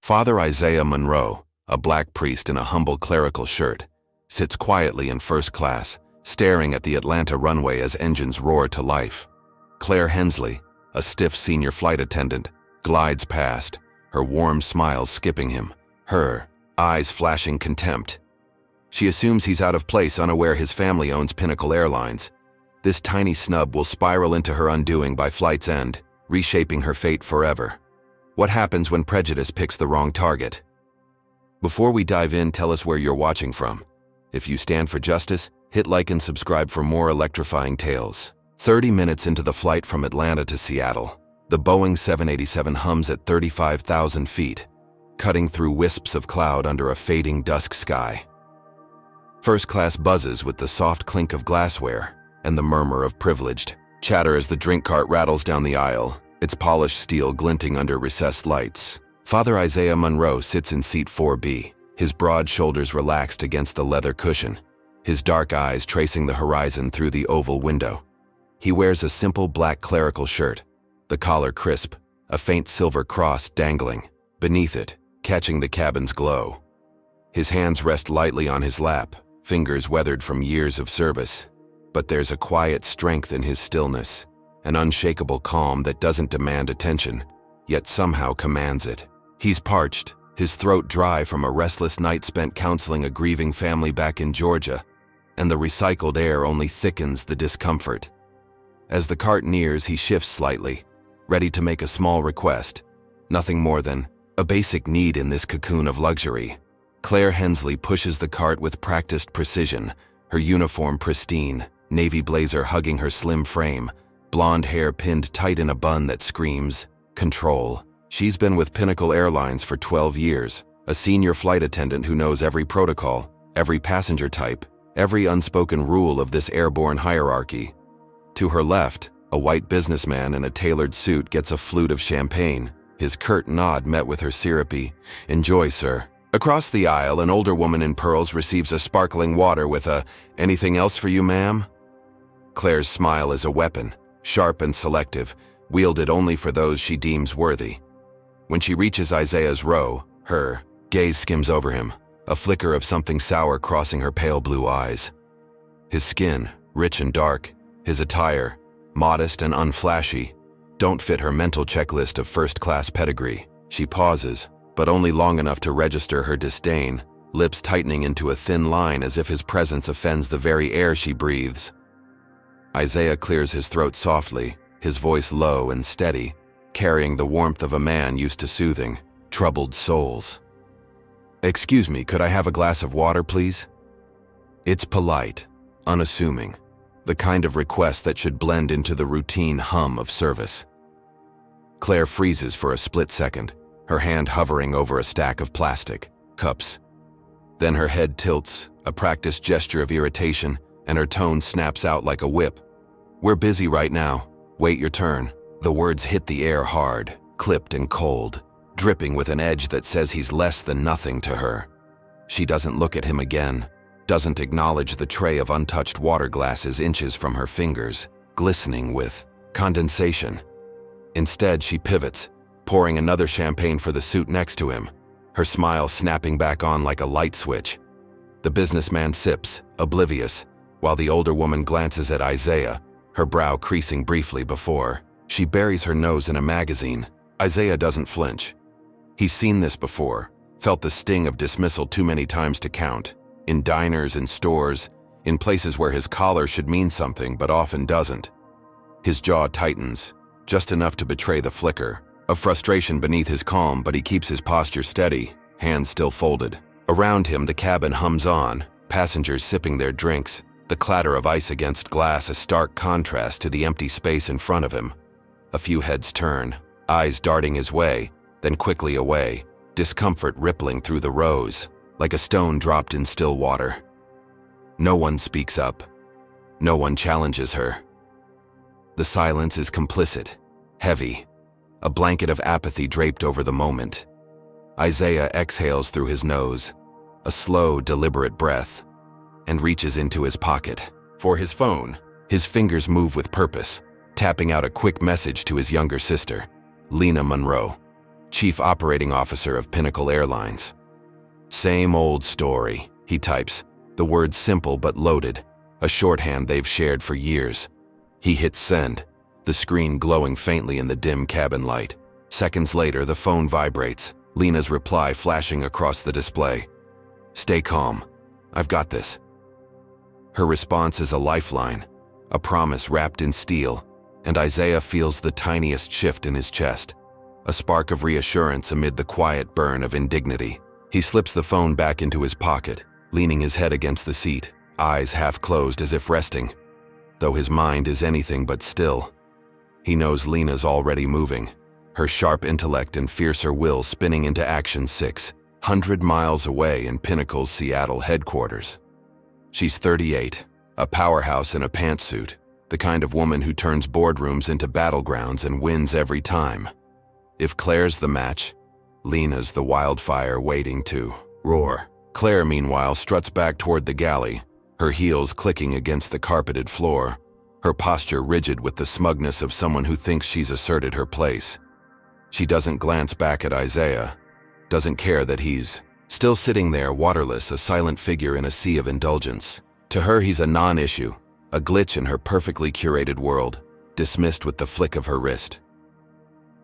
Father Isaiah Monroe, a black priest in a humble clerical shirt, sits quietly in first class, staring at the Atlanta runway as engines roar to life. Claire Hensley, a stiff senior flight attendant, glides past, her warm smile skipping him, her eyes flashing contempt. She assumes he's out of place, unaware his family owns Pinnacle Airlines. This tiny snub will spiral into her undoing by flight's end, reshaping her fate forever. What happens when prejudice picks the wrong target? Before we dive in, tell us where you're watching from. If you stand for justice, hit like and subscribe for more electrifying tales. 30 minutes into the flight from Atlanta to Seattle, the Boeing 787 hums at 35,000 feet, cutting through wisps of cloud under a fading dusk sky. First class buzzes with the soft clink of glassware and the murmur of privileged chatter as the drink cart rattles down the aisle, its polished steel glinting under recessed lights. Father Isaiah Monroe sits in seat 4B, his broad shoulders relaxed against the leather cushion, his dark eyes tracing the horizon through the oval window. He wears a simple black clerical shirt, the collar crisp, a faint silver cross dangling beneath it, catching the cabin's glow. His hands rest lightly on his lap, fingers weathered from years of service. But there's a quiet strength in his stillness, an unshakable calm that doesn't demand attention, yet somehow commands it. He's parched, his throat dry from a restless night spent counseling a grieving family back in Georgia, and the recycled air only thickens the discomfort. As the cart nears, he shifts slightly, ready to make a small request, nothing more than a basic need in this cocoon of luxury. Claire Hensley pushes the cart with practiced precision, her uniform pristine, navy blazer hugging her slim frame, blonde hair pinned tight in a bun that screams control. She's been with Pinnacle Airlines for 12 years, a senior flight attendant who knows every protocol, every passenger type, every unspoken rule of this airborne hierarchy. To her left, a white businessman in a tailored suit gets a flute of champagne, his curt nod met with her syrupy, "Enjoy, sir." Across the aisle, an older woman in pearls receives a sparkling water with a, "Anything else for you, ma'am?" Claire's smile is a weapon, sharp and selective, wielded only for those she deems worthy. When she reaches Isaiah's row, her gaze skims over him, a flicker of something sour crossing her pale blue eyes. His skin, rich and dark, his attire, modest and unflashy, don't fit her mental checklist of first-class pedigree. She pauses, but only long enough to register her disdain, lips tightening into a thin line as if his presence offends the very air she breathes. Isaiah clears his throat softly, his voice low and steady, carrying the warmth of a man used to soothing troubled souls. "Excuse me, could I have a glass of water, please?" It's polite, unassuming, the kind of request that should blend into the routine hum of service. Claire freezes for a split second, her hand hovering over a stack of plastic cups. Then her head tilts, a practiced gesture of irritation, and her tone snaps out like a whip. "We're busy right now. Wait your turn." The words hit the air hard, clipped and cold, dripping with an edge that says he's less than nothing to her. She doesn't look at him again, doesn't acknowledge the tray of untouched water glasses inches from her fingers, glistening with condensation. Instead, she pivots, pouring another champagne for the suit next to him, her smile snapping back on like a light switch. The businessman sips, oblivious, while the older woman glances at Isaiah, her brow creasing briefly before she buries her nose in a magazine. Isaiah doesn't flinch. He's seen this before, felt the sting of dismissal too many times to count, in diners and stores, in places where his collar should mean something but often doesn't. His jaw tightens, just enough to betray the flicker of frustration beneath his calm, but he keeps his posture steady, hands still folded. Around him, the cabin hums on, passengers sipping their drinks, the clatter of ice against glass a stark contrast to the empty space in front of him. A few heads turn, eyes darting his way, then quickly away, discomfort rippling through the rows, like a stone dropped in still water. No one speaks up. No one challenges her. The silence is complicit, heavy, a blanket of apathy draped over the moment. Isaiah exhales through his nose, a slow, deliberate breath, and reaches into his pocket for his phone. His fingers move with purpose, tapping out a quick message to his younger sister, Lena Monroe. Chief Operating Officer of Pinnacle Airlines. Same old story, he types, the words simple but loaded, a shorthand they've shared for years. He hits send, the screen glowing faintly in the dim cabin light. Seconds later, the phone vibrates, Lena's reply flashing across the display. "Stay calm. I've got this." Her response is a lifeline, a promise wrapped in steel, and Isaiah feels the tiniest shift in his chest, a spark of reassurance amid the quiet burn of indignity. He slips the phone back into his pocket, leaning his head against the seat, eyes half closed as if resting, though his mind is anything but still. He knows Lena's already moving, her sharp intellect and fiercer will spinning into action 600 miles away in Pinnacle's Seattle headquarters. She's 38, a powerhouse in a pantsuit, the kind of woman who turns boardrooms into battlegrounds and wins every time. If Claire's the match, Lena's the wildfire waiting to roar. Claire, meanwhile, struts back toward the galley, her heels clicking against the carpeted floor, her posture rigid with the smugness of someone who thinks she's asserted her place. She doesn't glance back at Isaiah, doesn't care that he's still sitting there waterless, a silent figure in a sea of indulgence. To her, he's a non-issue, a glitch in her perfectly curated world, dismissed with the flick of her wrist.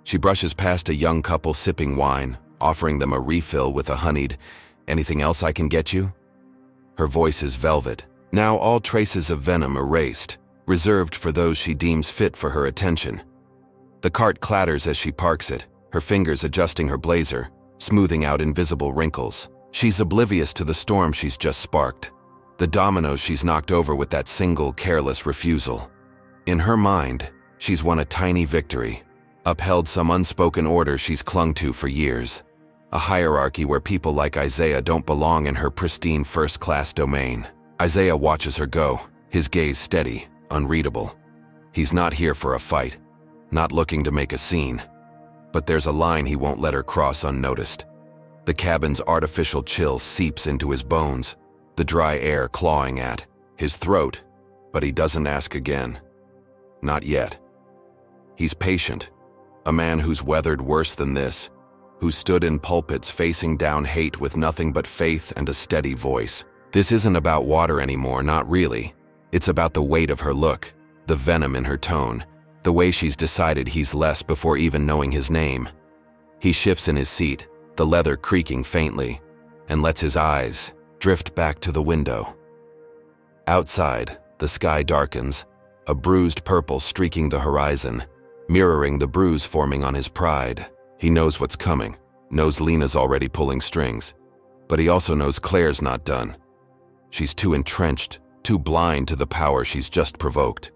She brushes past a young couple sipping wine, offering them a refill with a honeyed, "Anything else I can get you?" Her voice is velvet, now all traces of venom erased, reserved for those she deems fit for her attention. The cart clatters as she parks it, her fingers adjusting her blazer, smoothing out invisible wrinkles. She's oblivious to the storm she's just sparked, the dominoes she's knocked over with that single careless refusal. In her mind, she's won a tiny victory, upheld some unspoken order she's clung to for years, a hierarchy where people like Isaiah don't belong in her pristine first-class domain. Isaiah watches her go, his gaze steady, unreadable. He's not here for a fight, not looking to make a scene. But there's a line he won't let her cross unnoticed. The cabin's artificial chill seeps into his bones, the dry air clawing at his throat, but he doesn't ask again. Not yet. He's patient, a man who's weathered worse than this, who stood in pulpits facing down hate with nothing but faith and a steady voice. This isn't about water anymore, not really. It's about the weight of her look, the venom in her tone, the way she's decided he's less before even knowing his name. He shifts in his seat, the leather creaking faintly, and lets his eyes drift back to the window. Outside, the sky darkens, a bruised purple streaking the horizon, mirroring the bruise forming on his pride. He knows what's coming, knows Lena's already pulling strings, but he also knows Claire's not done. She's too entrenched, too blind to the power she's just provoked.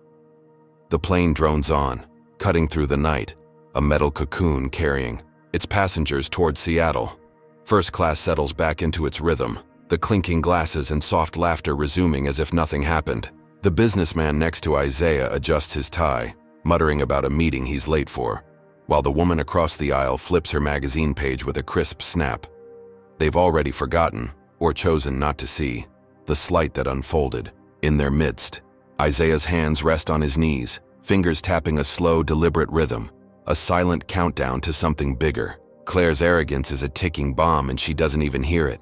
The plane drones on, cutting through the night, a metal cocoon carrying its passengers toward Seattle. First class settles back into its rhythm, the clinking glasses and soft laughter resuming as if nothing happened. The businessman next to Isaiah adjusts his tie, muttering about a meeting he's late for, while the woman across the aisle flips her magazine page with a crisp snap. They've already forgotten, or chosen not to see, the slight that unfolded. In their midst, Isaiah's hands rest on his knees, fingers tapping a slow, deliberate rhythm, a silent countdown to something bigger. Claire's arrogance is a ticking bomb and she doesn't even hear it.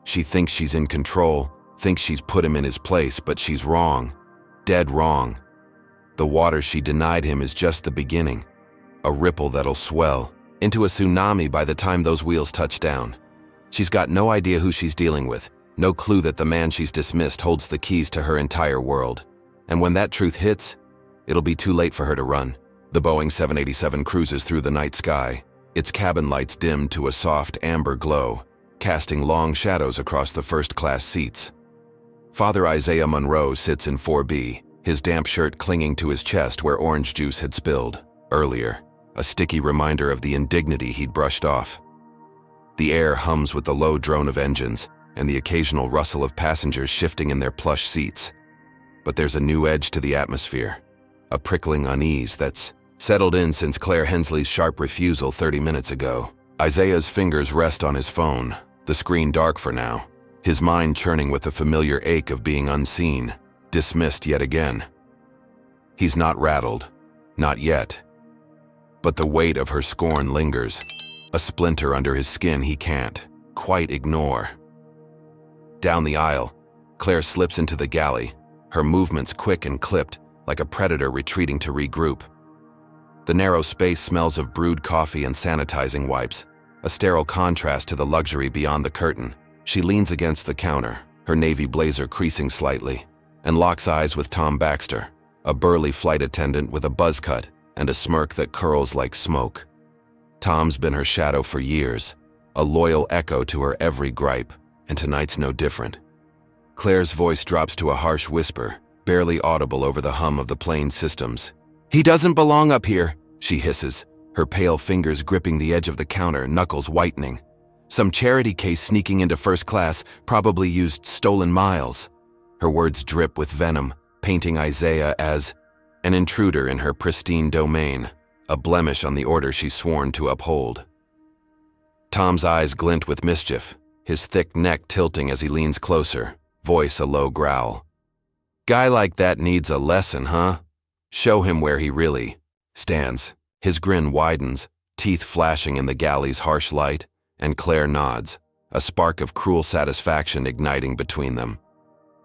She thinks she's in control, thinks she's put him in his place, but she's wrong. Dead wrong. The water she denied him is just the beginning, a ripple that'll swell into a tsunami by the time those wheels touch down. She's got no idea who she's dealing with, no clue that the man she's dismissed holds the keys to her entire world. And when that truth hits, it'll be too late for her to run. The Boeing 787 cruises through the night sky, its cabin lights dimmed to a soft amber glow, casting long shadows across the first-class seats. Father Isaiah Monroe sits in 4B, his damp shirt clinging to his chest where orange juice had spilled earlier, a sticky reminder of the indignity he'd brushed off. The air hums with the low drone of engines and the occasional rustle of passengers shifting in their plush seats. But there's a new edge to the atmosphere, a prickling unease that's settled in since Claire Hensley's sharp refusal 30 minutes ago. Isaiah's fingers rest on his phone, the screen dark for now, his mind churning with the familiar ache of being unseen, dismissed yet again. He's not rattled, not yet. But the weight of her scorn lingers. a splinter under his skin he can't quite ignore. Down the aisle, Claire slips into the galley, her movements quick and clipped, like a predator retreating to regroup. The narrow space smells of brewed coffee and sanitizing wipes, a sterile contrast to the luxury beyond the curtain. She leans against the counter, her navy blazer creasing slightly, and locks eyes with Tom Baxter, a burly flight attendant with a buzz cut and a smirk that curls like smoke. Tom's been her shadow for years, a loyal echo to her every gripe, and tonight's no different. Claire's voice drops to a harsh whisper, barely audible over the hum of the plane's systems. "He doesn't belong up here," she hisses, her pale fingers gripping the edge of the counter, knuckles whitening. Some charity case sneaking into first class, probably used stolen miles. Her words drip with venom, painting Isaiah as an intruder in her pristine domain, a blemish on the order she's sworn to uphold. Tom's eyes glint with mischief, his thick neck tilting as he leans closer, voice a low growl. "Guy like that needs a lesson, huh? Show him where he really stands." His grin widens, teeth flashing in the galley's harsh light, and Claire nods, a spark of cruel satisfaction igniting between them.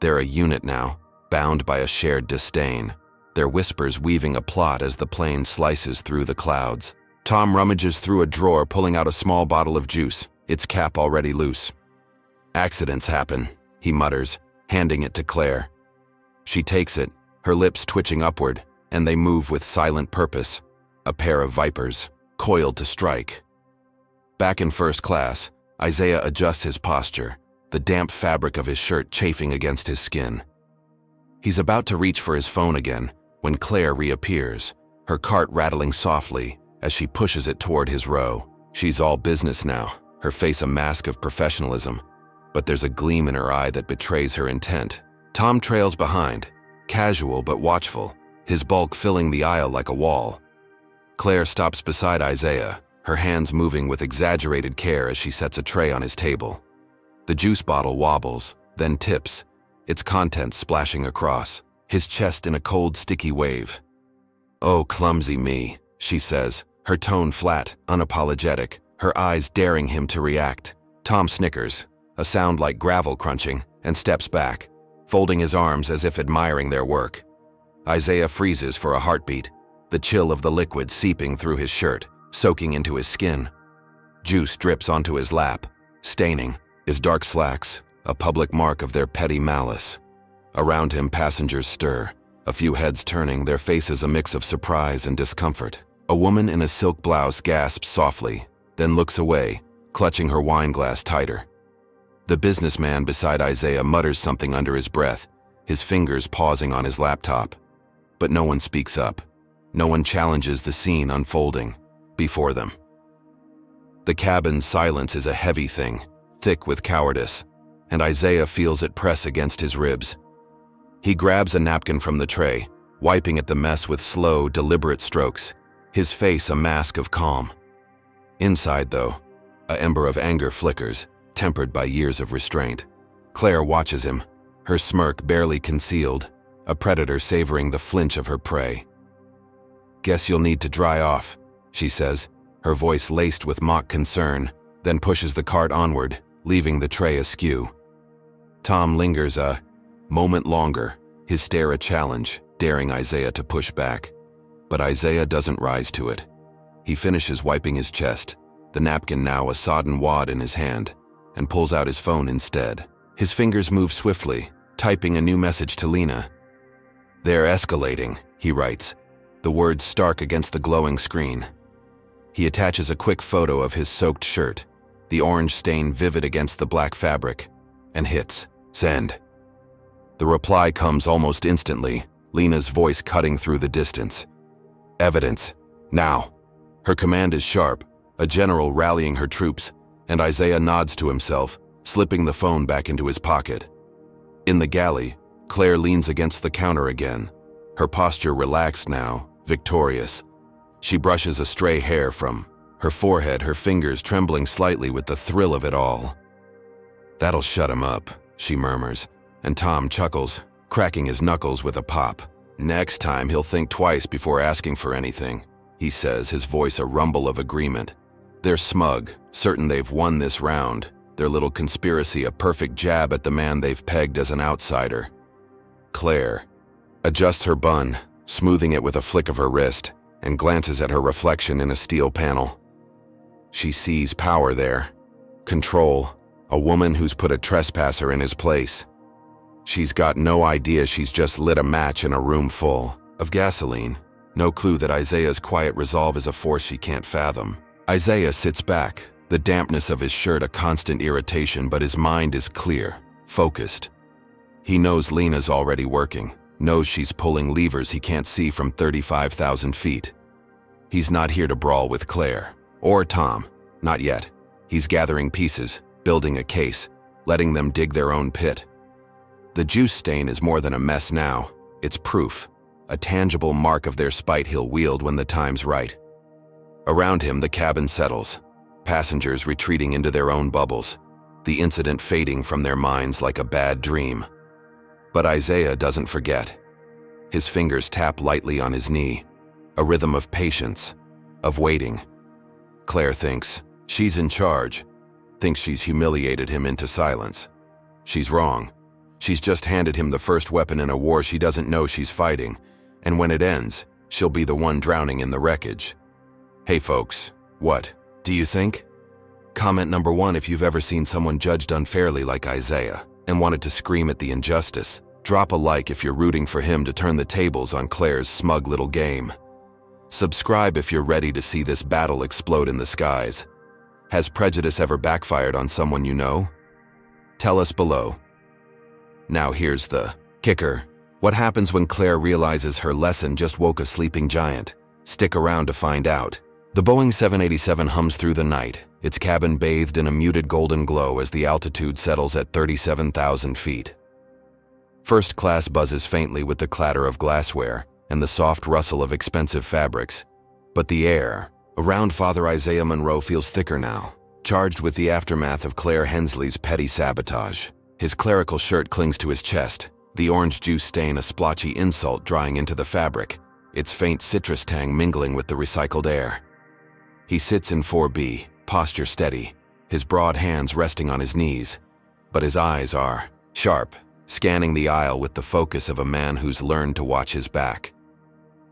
They're a unit now, bound by a shared disdain, their whispers weaving a plot as the plane slices through the clouds. Tom rummages through a drawer, pulling out a small bottle of juice, its cap already loose. "Accidents happen," he mutters, handing it to Claire. She takes it, her lips twitching upward, and they move with silent purpose, a pair of vipers, coiled to strike. Back in first class, Isaiah adjusts his posture, the damp fabric of his shirt chafing against his skin. He's about to reach for his phone again when Claire reappears, her cart rattling softly as she pushes it toward his row. She's all business now, her face a mask of professionalism, but there's a gleam in her eye that betrays her intent. Tom trails behind, casual but watchful, his bulk filling the aisle like a wall. Claire stops beside Isaiah, her hands moving with exaggerated care as she sets a tray on his table. The juice bottle wobbles, then tips, its contents splashing across, his chest in a cold, sticky wave. "Oh, clumsy me," she says, her tone flat, unapologetic, her eyes daring him to react. Tom snickers, a sound like gravel crunching, and steps back, folding his arms as if admiring their work. Isaiah freezes for a heartbeat, the chill of the liquid seeping through his shirt, soaking into his skin. Juice drips onto his lap, staining his dark slacks, a public mark of their petty malice. Around him, passengers stir, a few heads turning, their faces a mix of surprise and discomfort. A woman in a silk blouse gasps softly, then looks away, clutching her wine glass tighter. The businessman beside Isaiah mutters something under his breath, his fingers pausing on his laptop. But no one speaks up. No one challenges the scene unfolding before them. The cabin's silence is a heavy thing, thick with cowardice, and Isaiah feels it press against his ribs. He grabs a napkin from the tray, wiping at the mess with slow, deliberate strokes, his face a mask of calm. Inside, though, an ember of anger flickers, tempered by years of restraint. Claire watches him, her smirk barely concealed, a predator savoring the flinch of her prey. "Guess you'll need to dry off," she says, her voice laced with mock concern, then pushes the cart onward, leaving the tray askew. Tom lingers a moment longer, his stare a challenge, daring Isaiah to push back. But Isaiah doesn't rise to it. He finishes wiping his chest, the napkin now a sodden wad in his hand, and pulls out his phone instead. His fingers move swiftly, typing a new message to Lena. "They're escalating," he writes, the words stark against the glowing screen. He attaches a quick photo of his soaked shirt, the orange stain vivid against the black fabric, and hits send. The reply comes almost instantly, Lena's voice cutting through the distance. "Evidence. Now." Her command is sharp, a general rallying her troops, and Isaiah nods to himself, slipping the phone back into his pocket. In the galley, Claire leans against the counter again, her posture relaxed now, victorious. She brushes a stray hair from her forehead, her fingers trembling slightly with the thrill of it all. "That'll shut him up," she murmurs, and Tom chuckles, cracking his knuckles with a pop. "Next time he'll think twice before asking for anything," he says, his voice a rumble of agreement. They're smug, certain they've won this round, their little conspiracy a perfect jab at the man they've pegged as an outsider. Claire adjusts her bun, smoothing it with a flick of her wrist, and glances at her reflection in a steel panel. She sees power there. Control. A woman who's put a trespasser in his place. She's got no idea she's just lit a match in a room full of gasoline. No clue that Isaiah's quiet resolve is a force she can't fathom. Isaiah sits back, the dampness of his shirt a constant irritation, but his mind is clear, focused. He knows Lena's already working, knows she's pulling levers he can't see from 35,000 feet. He's not here to brawl with Claire, or Tom, not yet. He's gathering pieces, building a case, letting them dig their own pit. The juice stain is more than a mess now, it's proof, a tangible mark of their spite he'll wield when the time's right. Around him, the cabin settles, passengers retreating into their own bubbles, the incident fading from their minds like a bad dream. But Isaiah doesn't forget. His fingers tap lightly on his knee, a rhythm of patience, of waiting. Claire thinks she's in charge, thinks she's humiliated him into silence. She's wrong. She's just handed him the first weapon in a war she doesn't know she's fighting, and when it ends, she'll be the one drowning in the wreckage. Hey folks, what do you think? Comment number 1 if you've ever seen someone judged unfairly like Isaiah and wanted to scream at the injustice. Drop a like if you're rooting for him to turn the tables on Claire's smug little game. Subscribe if you're ready to see this battle explode in the skies. Has prejudice ever backfired on someone you know? Tell us below. Now here's the kicker. What happens when Claire realizes her lesson just woke a sleeping giant? Stick around to find out. The Boeing 787 hums through the night, its cabin bathed in a muted golden glow as the altitude settles at 37,000 feet. First class buzzes faintly with the clatter of glassware and the soft rustle of expensive fabrics. But the air around Father Isaiah Monroe feels thicker now, charged with the aftermath of Claire Hensley's petty sabotage. His clerical shirt clings to his chest, the orange juice stain a splotchy insult drying into the fabric, its faint citrus tang mingling with the recycled air. He sits in 4B, posture steady, his broad hands resting on his knees, but his eyes are sharp, scanning the aisle with the focus of a man who's learned to watch his back.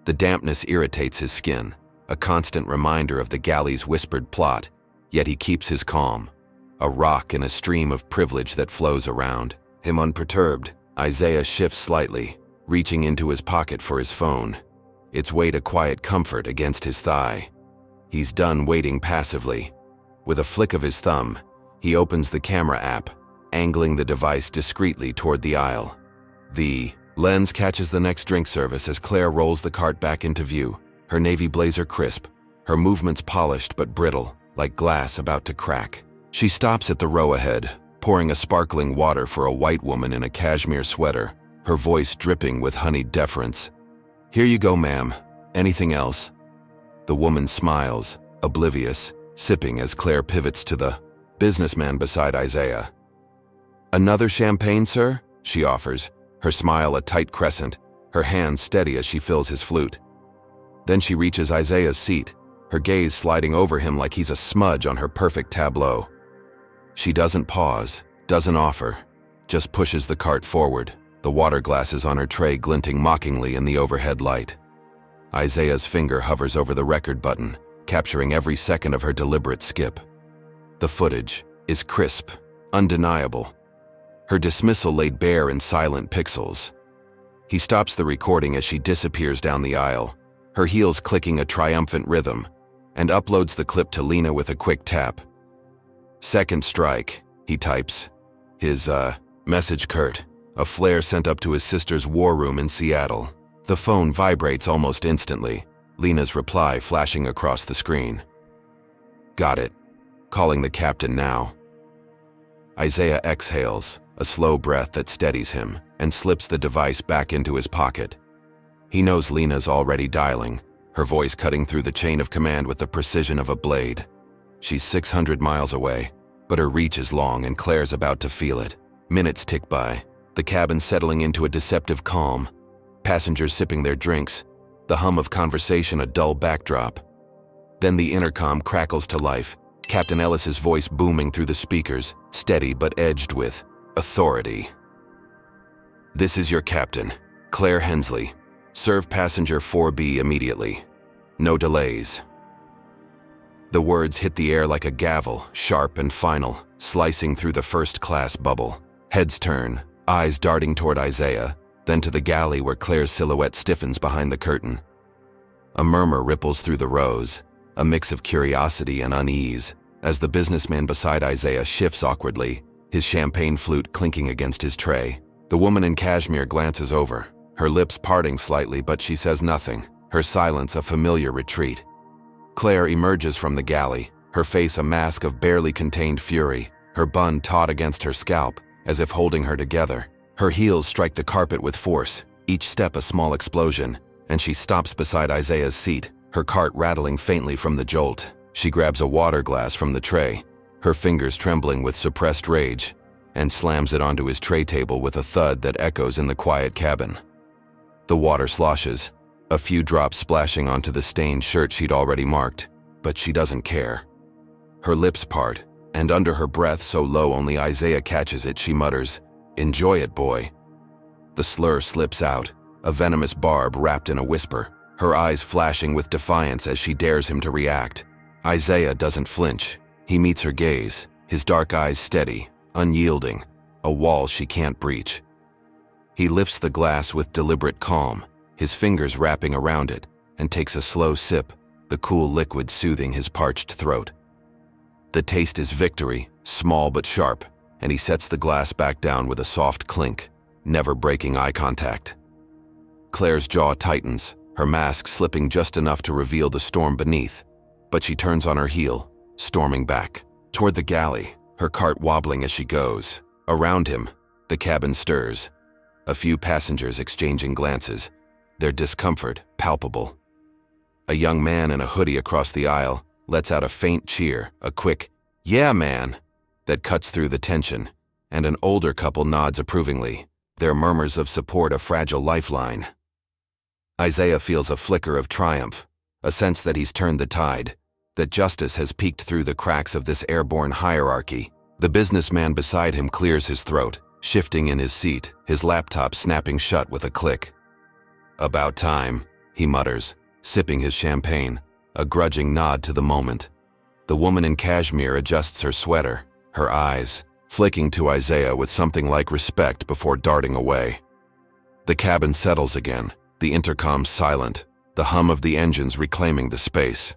The dampness irritates his skin, a constant reminder of the galley's whispered plot, yet he keeps his calm, a rock in a stream of privilege that flows around him unperturbed. Isaiah shifts slightly, reaching into his pocket for his phone, its weight a quiet comfort against his thigh. He's done waiting passively. With a flick of his thumb, he opens the camera app, angling the device discreetly toward the aisle. The lens catches the next drink service as Claire rolls the cart back into view, her navy blazer crisp, her movements polished but brittle, like glass about to crack. She stops at the row ahead, pouring a sparkling water for a white woman in a cashmere sweater, her voice dripping with honeyed deference. "Here you go, ma'am. Anything else?" The woman smiles, oblivious, sipping as Claire pivots to the businessman beside Isaiah. "Another champagne, sir?" she offers, her smile a tight crescent, her hands steady as she fills his flute. Then she reaches Isaiah's seat, her gaze sliding over him like he's a smudge on her perfect tableau. She doesn't pause, doesn't offer, just pushes the cart forward, the water glasses on her tray glinting mockingly in the overhead light. Isaiah's finger hovers over the record button, capturing every second of her deliberate skip. The footage is crisp, undeniable. Her dismissal laid bare in silent pixels. He stops the recording as she disappears down the aisle, her heels clicking a triumphant rhythm, and uploads the clip to Lena with a quick tap. "Second strike," he types. His, message curt, a flare sent up to his sister's war room in Seattle. The phone vibrates almost instantly, Lena's reply flashing across the screen. "Got it. Calling the captain now." Isaiah exhales, a slow breath that steadies him, and slips the device back into his pocket. He knows Lena's already dialing, her voice cutting through the chain of command with the precision of a blade. She's 600 miles away, but her reach is long and Claire's about to feel it. Minutes tick by, the cabin settling into a deceptive calm, passengers sipping their drinks, the hum of conversation a dull backdrop. Then the intercom crackles to life, Captain Ellis's voice booming through the speakers, steady but edged with authority. "This is your captain, Claire Hensley. Serve passenger 4B immediately. No delays." The words hit the air like a gavel, sharp and final, slicing through the first-class bubble. Heads turn, eyes darting toward Isaiah, then to the galley where Claire's silhouette stiffens behind the curtain. A murmur ripples through the rows, a mix of curiosity and unease, as the businessman beside Isaiah shifts awkwardly, his champagne flute clinking against his tray. The woman in cashmere glances over, her lips parting slightly, but she says nothing, her silence a familiar retreat. Claire emerges from the galley, her face a mask of barely contained fury, her bun taut against her scalp, as if holding her together. Her heels strike the carpet with force, each step a small explosion, and she stops beside Isaiah's seat, her cart rattling faintly from the jolt. She grabs a water glass from the tray, her fingers trembling with suppressed rage, and slams it onto his tray table with a thud that echoes in the quiet cabin. The water sloshes, a few drops splashing onto the stained shirt she'd already marked, but she doesn't care. Her lips part, and under her breath so low only Isaiah catches it, she mutters, "Enjoy it, boy." The slur slips out, a venomous barb wrapped in a whisper, her eyes flashing with defiance as she dares him to react. Isaiah doesn't flinch. He meets her gaze, his dark eyes steady, unyielding, a wall she can't breach. He lifts the glass with deliberate calm, his fingers wrapping around it, and takes a slow sip, the cool liquid soothing his parched throat. The taste is victory, small but sharp, and he sets the glass back down with a soft clink, never breaking eye contact. Claire's jaw tightens, her mask slipping just enough to reveal the storm beneath, but she turns on her heel, storming back. Toward the galley, her cart wobbling as she goes. Around him, the cabin stirs. A few passengers exchanging glances, their discomfort palpable. A young man in a hoodie across the aisle lets out a faint cheer, a quick, "Yeah, man," that cuts through the tension, and an older couple nods approvingly, their murmurs of support a fragile lifeline. Isaiah feels a flicker of triumph, a sense that he's turned the tide, that justice has peeked through the cracks of this airborne hierarchy. The businessman beside him clears his throat, shifting in his seat, his laptop snapping shut with a click. "About time," he mutters, sipping his champagne, a grudging nod to the moment. The woman in cashmere adjusts her sweater, her eyes flicking to Isaiah with something like respect before darting away. The cabin settles again, the intercom silent, the hum of the engines reclaiming the space.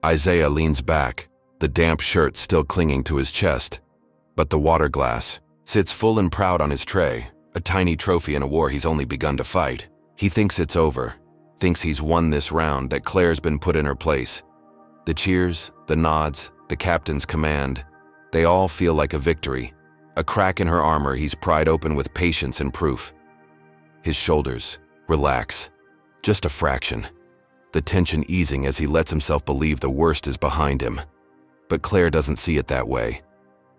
Isaiah leans back, the damp shirt still clinging to his chest, but the water glass sits full and proud on his tray, a tiny trophy in a war he's only begun to fight. He thinks it's over, thinks he's won this round, that Claire's been put in her place. The cheers, the nods, the captain's command, they all feel like a victory, a crack in her armor he's pried open with patience and proof. His shoulders relax, just a fraction, the tension easing as he lets himself believe the worst is behind him. But Claire doesn't see it that way.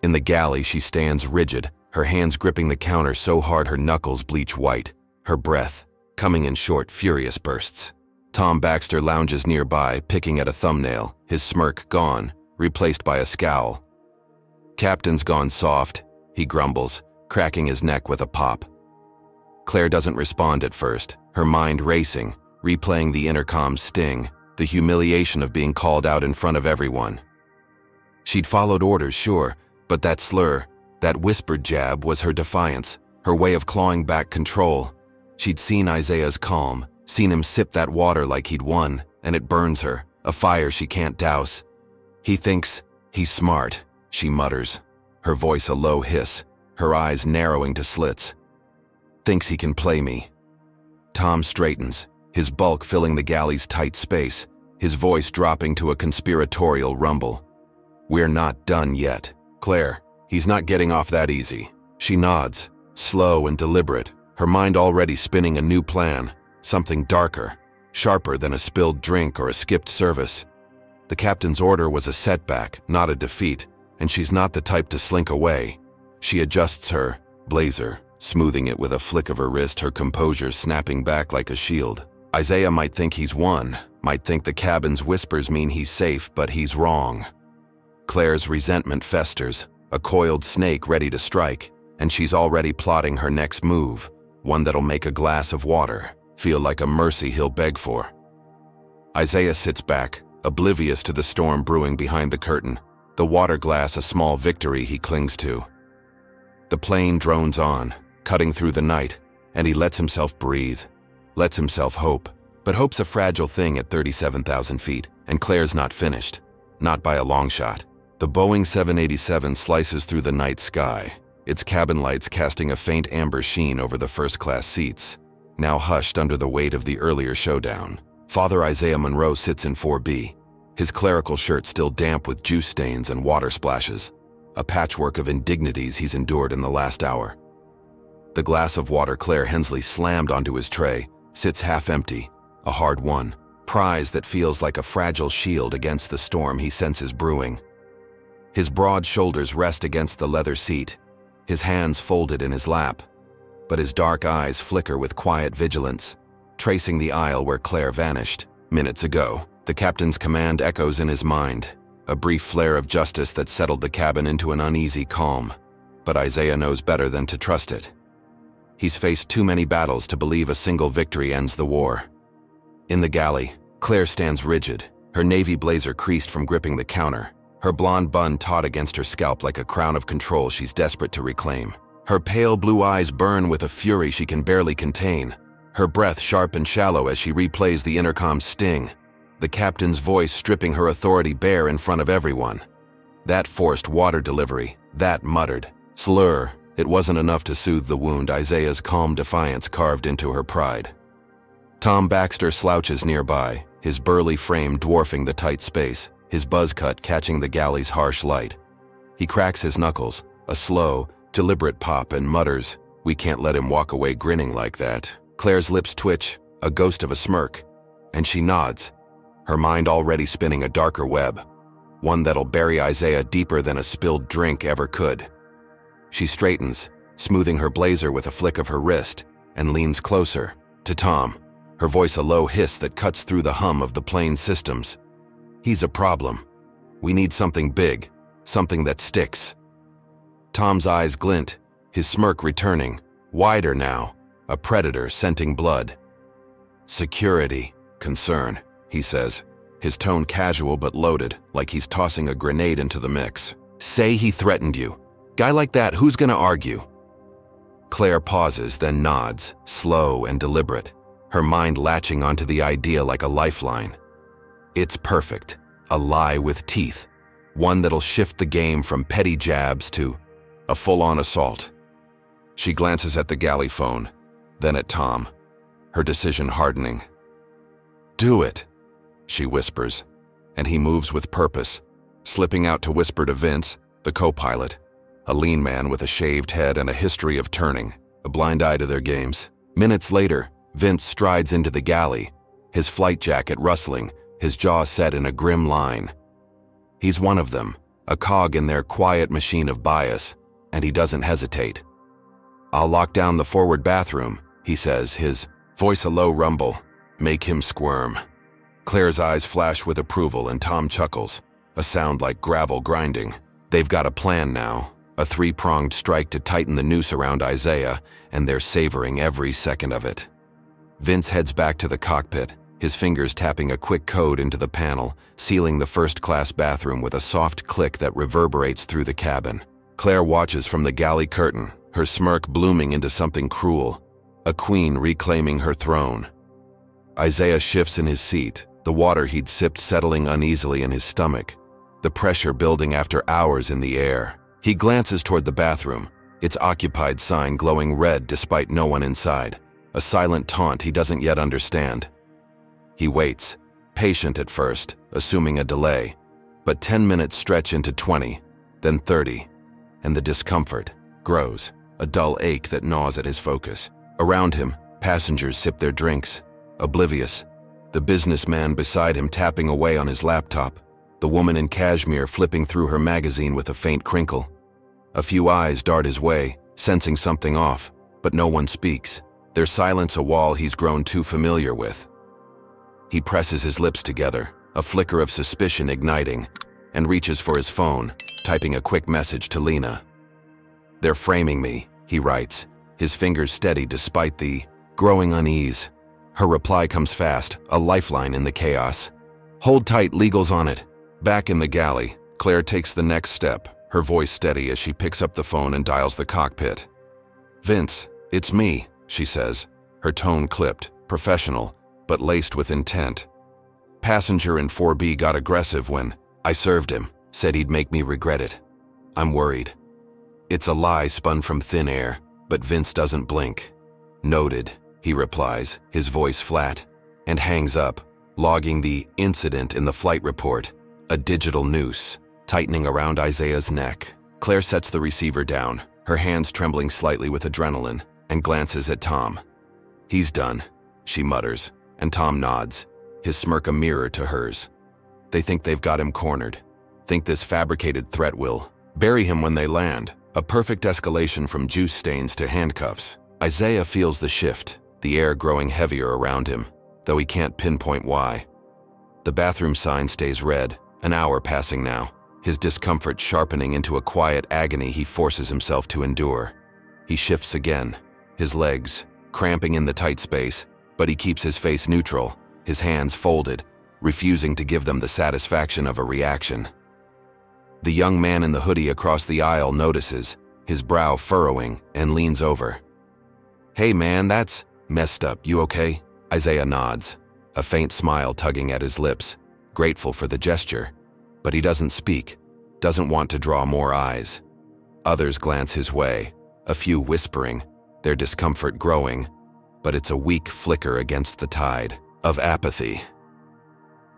In the galley, she stands rigid, her hands gripping the counter so hard her knuckles bleach white, her breath coming in short, furious bursts. Tom Baxter lounges nearby, picking at a thumbnail, his smirk gone, replaced by a scowl. "Captain's gone soft," he grumbles, cracking his neck with a pop. Claire doesn't respond at first, her mind racing, replaying the intercom's sting, the humiliation of being called out in front of everyone. She'd followed orders, sure, but that slur, that whispered jab was her defiance, her way of clawing back control. She'd seen Isaiah's calm, seen him sip that water like he'd won, and it burns her, a fire she can't douse. He thinks he's smart, she mutters, her voice a low hiss, her eyes narrowing to slits. Thinks he can play me. Tom straightens, his bulk filling the galley's tight space, his voice dropping to a conspiratorial rumble. "We're not done yet. Claire, he's not getting off that easy." She nods, slow and deliberate, her mind already spinning a new plan, something darker, sharper than a spilled drink or a skipped service. The captain's order was a setback, not a defeat, and she's not the type to slink away. She adjusts her blazer, smoothing it with a flick of her wrist, her composure snapping back like a shield. Isaiah might think he's won, might think the cabin's whispers mean he's safe, but he's wrong. Claire's resentment festers, a coiled snake ready to strike, and she's already plotting her next move, one that'll make a glass of water feel like a mercy he'll beg for. Isaiah sits back, oblivious to the storm brewing behind the curtain, the water glass a small victory he clings to. The plane drones on, cutting through the night, and he lets himself breathe, lets himself hope. But hope's a fragile thing at 37,000 feet, and Claire's not finished. Not by a long shot. The Boeing 787 slices through the night sky, its cabin lights casting a faint amber sheen over the first-class seats, now hushed under the weight of the earlier showdown. Father Isaiah Monroe sits in 4B, his clerical shirt still damp with juice stains and water splashes, a patchwork of indignities he's endured in the last hour. The glass of water Claire Hensley slammed onto his tray sits half empty, a hard-won prize that feels like a fragile shield against the storm he senses brewing. His broad shoulders rest against the leather seat, his hands folded in his lap, but his dark eyes flicker with quiet vigilance, tracing the aisle where Claire vanished minutes ago. The captain's command echoes in his mind, a brief flare of justice that settled the cabin into an uneasy calm, but Isaiah knows better than to trust it. He's faced too many battles to believe a single victory ends the war. In the galley, Claire stands rigid, her navy blazer creased from gripping the counter, her blonde bun taut against her scalp like a crown of control she's desperate to reclaim. Her pale blue eyes burn with a fury she can barely contain, her breath sharp and shallow as she replays the intercom's sting, the captain's voice stripping her authority bare in front of everyone. That forced water delivery, that muttered slur, it wasn't enough to soothe the wound Isaiah's calm defiance carved into her pride. Tom Baxter slouches nearby, his burly frame dwarfing the tight space, his buzz cut catching the galley's harsh light. He cracks his knuckles, a slow, deliberate pop, and mutters, "We can't let him walk away grinning like that." Claire's lips twitch, a ghost of a smirk, and she nods, her mind already spinning a darker web, one that'll bury Isaiah deeper than a spilled drink ever could. She straightens, smoothing her blazer with a flick of her wrist, and leans closer, to Tom, her voice a low hiss that cuts through the hum of the plane's systems. "He's a problem. We need something big, something that sticks." Tom's eyes glint, his smirk returning, wider now, a predator scenting blood. "Security, concern," he says, his tone casual but loaded, like he's tossing a grenade into the mix. "Say he threatened you. Guy like that, who's gonna argue?" Claire pauses, then nods, slow and deliberate, her mind latching onto the idea like a lifeline. It's perfect, a lie with teeth, one that'll shift the game from petty jabs to a full-on assault. She glances at the galley phone, then at Tom, her decision hardening. "Do it," she whispers, and he moves with purpose, slipping out to whisper to Vince, the co-pilot, a lean man with a shaved head and a history of turning, a blind eye to their games. Minutes later, Vince strides into the galley, his flight jacket rustling, his jaw set in a grim line. He's one of them, a cog in their quiet machine of bias, and he doesn't hesitate. "I'll lock down the forward bathroom," he says, his voice a low rumble. "Make him squirm." Claire's eyes flash with approval and Tom chuckles, a sound like gravel grinding. They've got a plan now, a three-pronged strike to tighten the noose around Isaiah, and they're savoring every second of it. Vince heads back to the cockpit, his fingers tapping a quick code into the panel, sealing the first-class bathroom with a soft click that reverberates through the cabin. Claire watches from the galley curtain, her smirk blooming into something cruel, a queen reclaiming her throne. Isaiah shifts in his seat, the water he'd sipped settling uneasily in his stomach, the pressure building after hours in the air. He glances toward the bathroom, its occupied sign glowing red despite no one inside, a silent taunt he doesn't yet understand. He waits, patient at first, assuming a delay, but 10 minutes stretch into 20, then 30, and the discomfort grows, a dull ache that gnaws at his focus. Around him, passengers sip their drinks, oblivious, the businessman beside him tapping away on his laptop, the woman in cashmere flipping through her magazine with a faint crinkle. A few eyes dart his way, sensing something off, but no one speaks, their silence a wall he's grown too familiar with. He presses his lips together, a flicker of suspicion igniting. and reaches for his phone, typing a quick message to Lena. "They're framing me," he writes, his fingers steady despite the growing unease. Her reply comes fast, a lifeline in the chaos. "Hold tight, legal's on it." Back in the galley, Claire takes the next step, her voice steady as she picks up the phone and dials the cockpit. "Vince, it's me," she says, her tone clipped, professional, but laced with intent. "Passenger in 4B got aggressive when I served him, said he'd make me regret it. I'm worried." It's a lie spun from thin air, but Vince doesn't blink. "Noted," he replies, his voice flat, and hangs up, logging the incident in the flight report, a digital noose, tightening around Isaiah's neck. Claire sets the receiver down, her hands trembling slightly with adrenaline, and glances at Tom. "He's done," she mutters, and Tom nods, his smirk a mirror to hers. They think they've got him cornered, think this fabricated threat will bury him when they land, a perfect escalation from juice stains to handcuffs. Isaiah feels the shift, the air growing heavier around him, though he can't pinpoint why. The bathroom sign stays red, an hour passing now, his discomfort sharpening into a quiet agony he forces himself to endure. He shifts again, his legs cramping in the tight space, but he keeps his face neutral, his hands folded, refusing to give them the satisfaction of a reaction. The young man in the hoodie across the aisle notices, his brow furrowing, and leans over. "Hey man, that's messed up, you okay?" Isaiah nods, a faint smile tugging at his lips, grateful for the gesture, but he doesn't speak, doesn't want to draw more eyes. Others glance his way, a few whispering, their discomfort growing, but it's a weak flicker against the tide of apathy.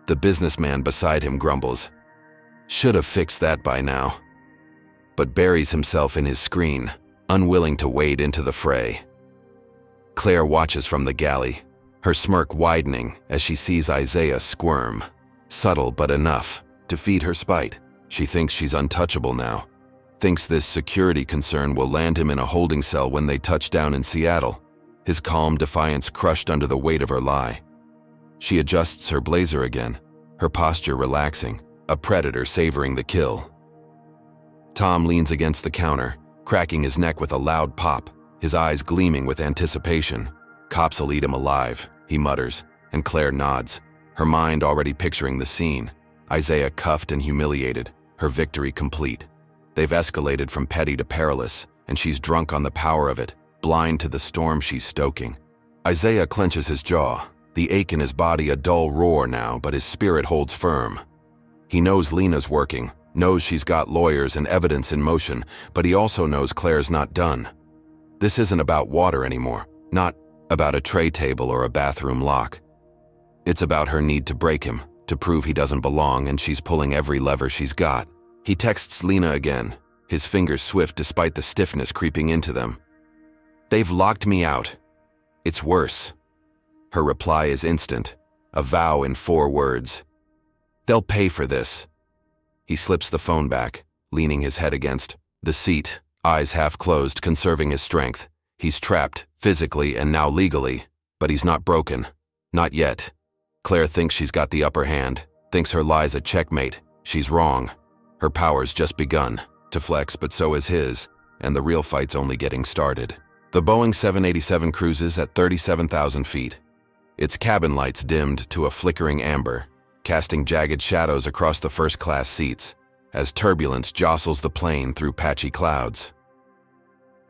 The businessman beside him grumbles, "Should have fixed that by now," but buries himself in his screen, unwilling to wade into the fray. Claire watches from the galley, her smirk widening as she sees Isaiah squirm. Subtle but enough to feed her spite. She thinks she's untouchable now, thinks this security concern will land him in a holding cell when they touch down in Seattle, his calm defiance crushed under the weight of her lie. She adjusts her blazer again, her posture relaxing, a predator savoring the kill. Tom leans against the counter, cracking his neck with a loud pop, his eyes gleaming with anticipation. "Cops'll eat him alive," he mutters, and Claire nods, her mind already picturing the scene. Isaiah cuffed and humiliated, her victory complete. They've escalated from petty to perilous, and she's drunk on the power of it, blind to the storm she's stoking. Isaiah clenches his jaw, the ache in his body a dull roar now, but his spirit holds firm. He knows Lena's working, knows she's got lawyers and evidence in motion, but he also knows Claire's not done. This isn't about water anymore, not about a tray table or a bathroom lock. It's about her need to break him, to prove he doesn't belong, and she's pulling every lever she's got. He texts Lena again, his fingers swift despite the stiffness creeping into them. "They've locked me out. It's worse." Her reply is instant, a vow in 4 words. "They'll pay for this." He slips the phone back, leaning his head against the seat, eyes half closed, conserving his strength. He's trapped, physically and now legally, but he's not broken. Not yet. Claire thinks she's got the upper hand, thinks her lie's a checkmate. She's wrong. Her power's just begun to flex, but so is his, and the real fight's only getting started. The Boeing 787 cruises at 37,000 feet. Its cabin lights dimmed to a flickering amber, casting jagged shadows across the first-class seats, as turbulence jostles the plane through patchy clouds.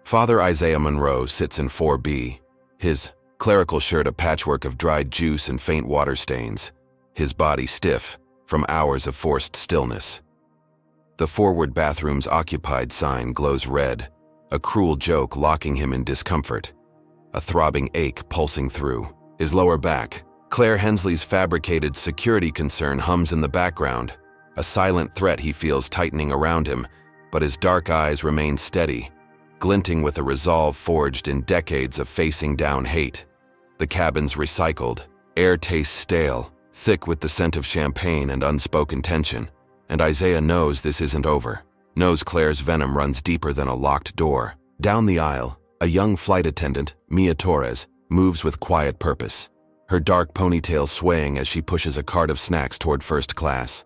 Father Isaiah Monroe sits in 4B, his clerical shirt a patchwork of dried juice and faint water stains, his body stiff from hours of forced stillness. The forward bathroom's occupied sign glows red, a cruel joke locking him in discomfort, a throbbing ache pulsing through his lower back. Claire Hensley's fabricated security concern hums in the background, a silent threat he feels tightening around him, but his dark eyes remain steady, glinting with a resolve forged in decades of facing down hate. The cabin's recycled, air tastes stale, thick with the scent of champagne and unspoken tension, and Isaiah knows this isn't over, knows Claire's venom runs deeper than a locked door. Down the aisle, a young flight attendant, Mia Torres, moves with quiet purpose, her dark ponytail swaying as she pushes a cart of snacks toward first class.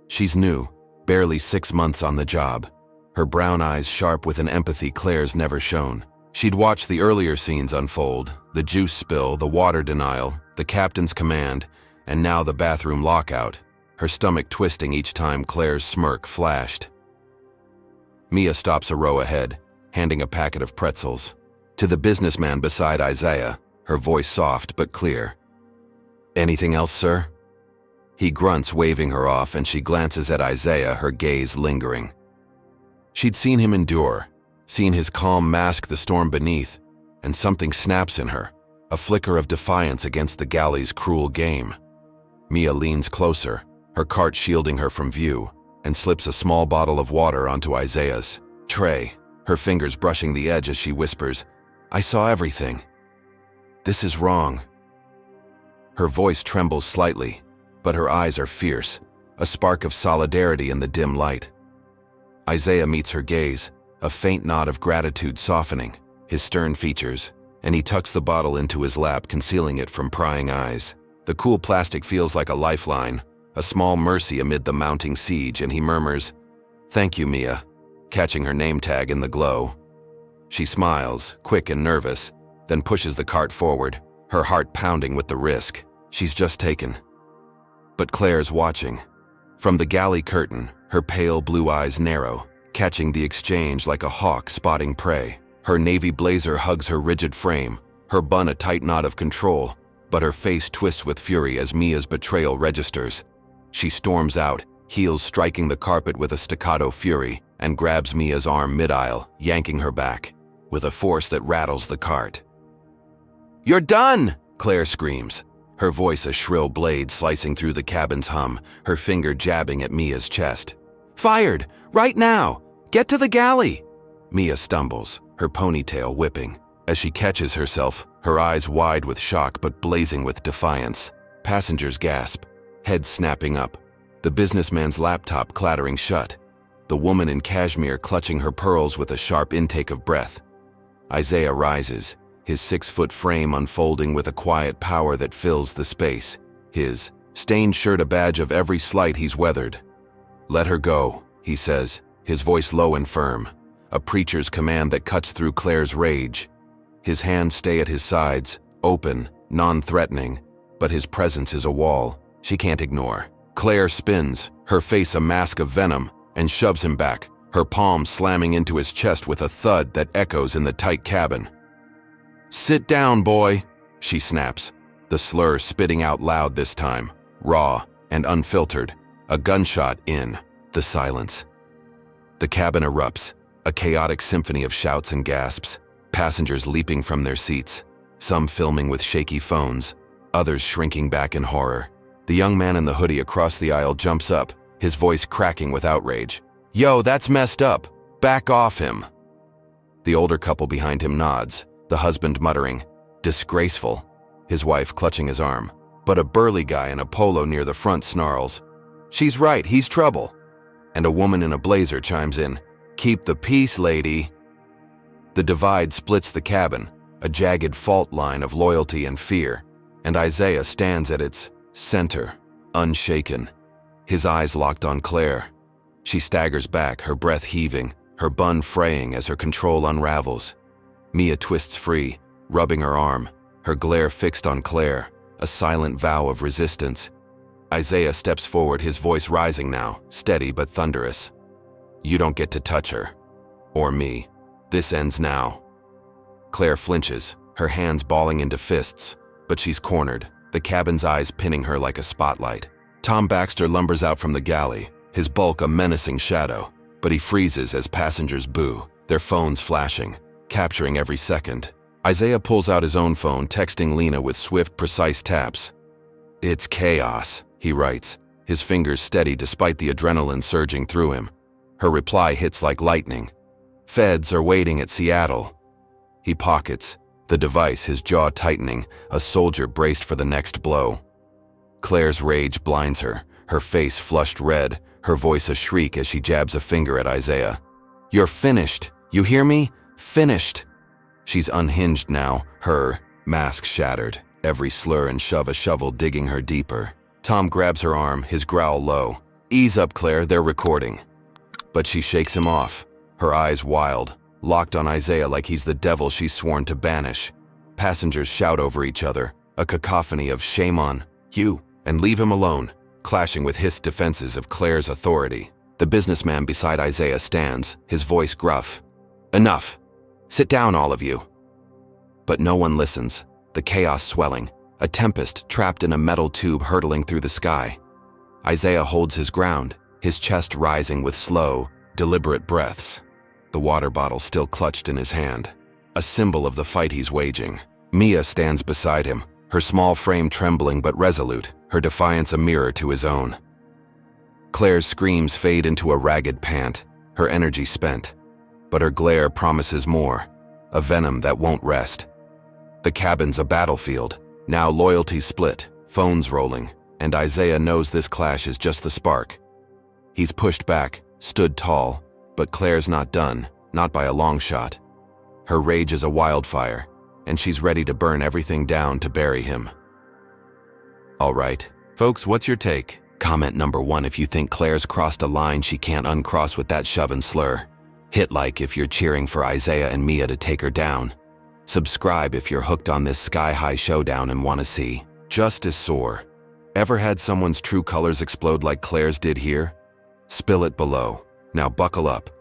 She's new, Barely 6 months on the job. Her brown eyes sharp with an empathy Claire's never shown. She'd watched the earlier scenes unfold, the juice spill, the water denial, the captain's command, and now the bathroom lockout, her stomach twisting each time Claire's smirk flashed. Mia stops a row ahead, handing a packet of pretzels. To the businessman beside Isaiah, her voice soft but clear. "Anything else, sir?" He grunts, waving her off, and she glances at Isaiah, her gaze lingering. She'd seen him endure, seen his calm mask the storm beneath, and something snaps in her, a flicker of defiance against the galley's cruel game. Mia leans closer, her cart shielding her from view, and slips a small bottle of water onto Isaiah's tray, her fingers brushing the edge as she whispers, "I saw everything. This is wrong." Her voice trembles slightly, but her eyes are fierce, a spark of solidarity in the dim light. Isaiah meets her gaze, a faint nod of gratitude softening his stern features, and he tucks the bottle into his lap, concealing it from prying eyes. The cool plastic feels like a lifeline, a small mercy amid the mounting siege, and he murmurs, "Thank you, Mia," catching her name tag in the glow. She smiles, quick and nervous, then pushes the cart forward, her heart pounding with the risk she's just taken. But Claire's watching. From the galley curtain, her pale blue eyes narrow, catching the exchange like a hawk spotting prey. Her navy blazer hugs her rigid frame, her bun a tight knot of control, but her face twists with fury as Mia's betrayal registers. She storms out, heels striking the carpet with a staccato fury, and grabs Mia's arm mid-aisle, yanking her back, with a force that rattles the cart. "You're done!" Claire screams, her voice a shrill blade slicing through the cabin's hum, her finger jabbing at Mia's chest. "Fired! Right now! Get to the galley!" Mia stumbles, her ponytail whipping. As she catches herself, her eyes wide with shock but blazing with defiance. Passengers gasp, heads snapping up, the businessman's laptop clattering shut, the woman in cashmere clutching her pearls with a sharp intake of breath. Isaiah rises, his 6-foot frame unfolding with a quiet power that fills the space, his stained shirt a badge of every slight he's weathered. "Let her go," he says, his voice low and firm, a preacher's command that cuts through Claire's rage. His hands stay at his sides, open, non-threatening, but his presence is a wall she can't ignore. Claire spins, her face a mask of venom, and shoves him back, her palm slamming into his chest with a thud that echoes in the tight cabin. "Sit down, boy," she snaps, the slur spitting out loud this time, raw and unfiltered, a gunshot in the silence. The cabin erupts, a chaotic symphony of shouts and gasps, passengers leaping from their seats, some filming with shaky phones, others shrinking back in horror. The young man in the hoodie across the aisle jumps up, his voice cracking with outrage. "Yo, that's messed up. Back off him." The older couple behind him nods, the husband muttering, "Disgraceful," his wife clutching his arm. But a burly guy in a polo near the front snarls, "She's right, he's trouble." And a woman in a blazer chimes in, "Keep the peace, lady." The divide splits the cabin, a jagged fault line of loyalty and fear, and Isaiah stands at its center, unshaken, his eyes locked on Claire. She staggers back, her breath heaving, her bun fraying as her control unravels. Mia twists free, rubbing her arm, her glare fixed on Claire, a silent vow of resistance. Isaiah steps forward, his voice rising now, steady but thunderous. "You don't get to touch her. Or me. This ends now." Claire flinches, her hands balling into fists, but she's cornered, the cabin's eyes pinning her like a spotlight. Tom Baxter lumbers out from the galley, his bulk a menacing shadow, but he freezes as passengers boo, their phones flashing, capturing every second. Isaiah pulls out his own phone, texting Lena with swift, precise taps. "It's chaos," he writes, his fingers steady despite the adrenaline surging through him. Her reply hits like lightning. "Feds are waiting at Seattle." He pockets the device, his jaw tightening, a soldier braced for the next blow. Claire's rage blinds her, her face flushed red, her voice a shriek as she jabs a finger at Isaiah. "You're finished. You hear me? Finished." She's unhinged now, her mask shattered, every slur and shove a shovel digging her deeper. Tom grabs her arm, his growl low. Ease up, Claire, they're recording. But she shakes him off, her eyes wild, locked on Isaiah like he's the devil she's sworn to banish. Passengers shout over each other, a cacophony of shame on you and leave him alone, clashing with hissed defenses of Claire's authority. The businessman beside Isaiah stands, his voice gruff. Enough. Sit down, all of you. But no one listens, the chaos swelling, a tempest trapped in a metal tube hurtling through the sky. Isaiah holds his ground, his chest rising with slow, deliberate breaths, the water bottle still clutched in his hand, a symbol of the fight he's waging. Mia stands beside him, her small frame trembling but resolute, her defiance a mirror to his own. Claire's screams fade into a ragged pant, her energy spent, but her glare promises more, a venom that won't rest. The cabin's a battlefield, now loyalties split, phones rolling, and Isaiah knows this clash is just the spark. He's pushed back, stood tall, but Claire's not done, not by a long shot. Her rage is a wildfire, and she's ready to burn everything down to bury him. All right, folks, what's your take? Comment number 1 if you think Claire's crossed a line she can't uncross with that shove and slur. Hit like if you're cheering for Isaiah and Mia to take her down. Subscribe if you're hooked on this sky-high showdown and want to see justice soar. Ever had someone's true colors explode like Claire's did here? Spill it below. Now buckle up.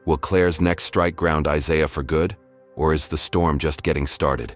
Will Claire's next strike ground Isaiah for good? Or is the storm just getting started?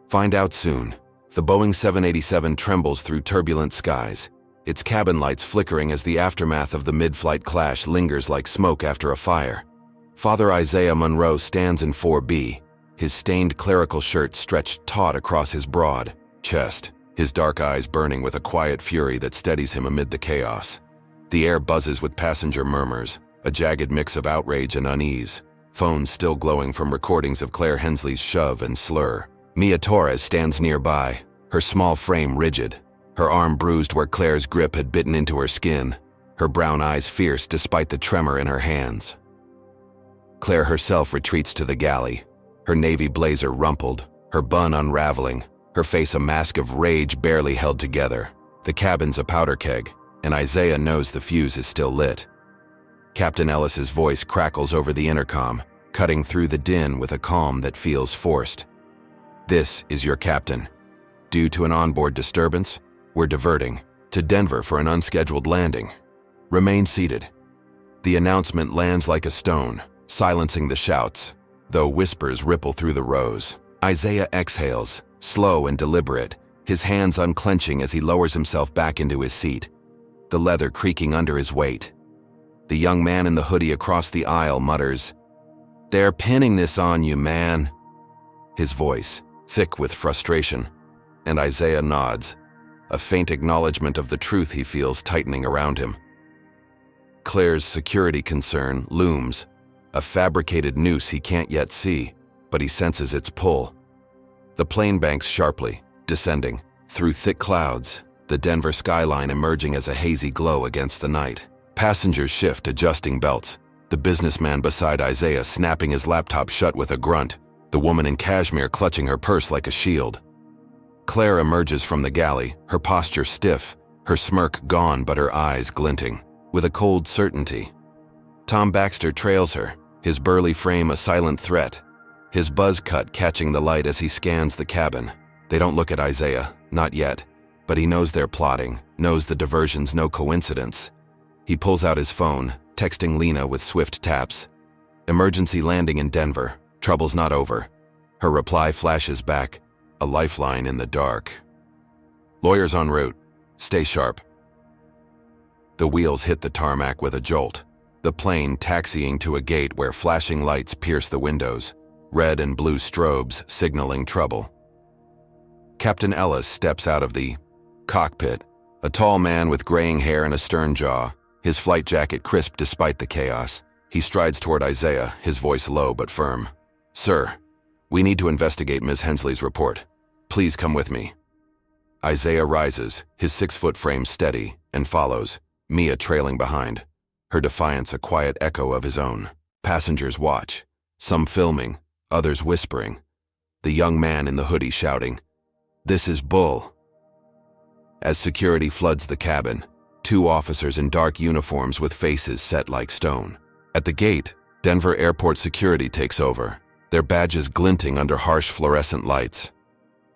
Find out soon. The Boeing 787 trembles through turbulent skies, its cabin lights flickering as the aftermath of the mid-flight clash lingers like smoke after a fire. Father Isaiah Monroe stands in 4B, his stained clerical shirt stretched taut across his broad chest, his dark eyes burning with a quiet fury that steadies him amid the chaos. The air buzzes with passenger murmurs, a jagged mix of outrage and unease, phones still glowing from recordings of Claire Hensley's shove and slur. Mia Torres stands nearby, her small frame rigid, her arm bruised where Claire's grip had bitten into her skin, her brown eyes fierce despite the tremor in her hands. Claire herself retreats to the galley, her navy blazer rumpled, her bun unraveling, her face a mask of rage barely held together. The cabin's a powder keg, and Isaiah knows the fuse is still lit. Captain Ellis's voice crackles over the intercom, cutting through the din with a calm that feels forced. This is your captain. Due to an onboard disturbance, we're diverting to Denver for an unscheduled landing. Remain seated. The announcement lands like a stone, silencing the shouts, though whispers ripple through the rows. Isaiah exhales, slow and deliberate, his hands unclenching as he lowers himself back into his seat, the leather creaking under his weight. The young man in the hoodie across the aisle mutters, "They're pinning this on you, man." His voice, thick with frustration, and Isaiah nods, a faint acknowledgement of the truth he feels tightening around him. Claire's security concern looms, a fabricated noose he can't yet see, but he senses its pull. The plane banks sharply, descending, through thick clouds, the Denver skyline emerging as a hazy glow against the night. Passengers shift, adjusting belts, the businessman beside Isaiah snapping his laptop shut with a grunt, the woman in cashmere clutching her purse like a shield. Claire emerges from the galley, her posture stiff, her smirk gone but her eyes glinting, with a cold certainty. Tom Baxter trails her, his burly frame a silent threat, his buzz cut catching the light as he scans the cabin. They don't look at Isaiah, not yet, but he knows they're plotting, knows the diversion's no coincidence. He pulls out his phone, texting Lena with swift taps. Emergency landing in Denver, trouble's not over. Her reply flashes back, a lifeline in the dark. Lawyers en route, stay sharp. The wheels hit the tarmac with a jolt, the plane taxiing to a gate where flashing lights pierce the windows, red and blue strobes signaling trouble. Captain Ellis steps out of the cockpit, a tall man with graying hair and a stern jaw, his flight jacket crisp despite the chaos. He strides toward Isaiah, his voice low but firm. "Sir, we need to investigate Ms. Hensley's report. Please come with me." Isaiah rises, his 6-foot frame steady, and follows, Mia trailing behind, her defiance a quiet echo of his own. Passengers watch, some filming, others whispering. The young man in the hoodie shouting, "This is bull." As security floods the cabin, 2 officers in dark uniforms with faces set like stone. At the gate, Denver Airport security takes over, their badges glinting under harsh fluorescent lights.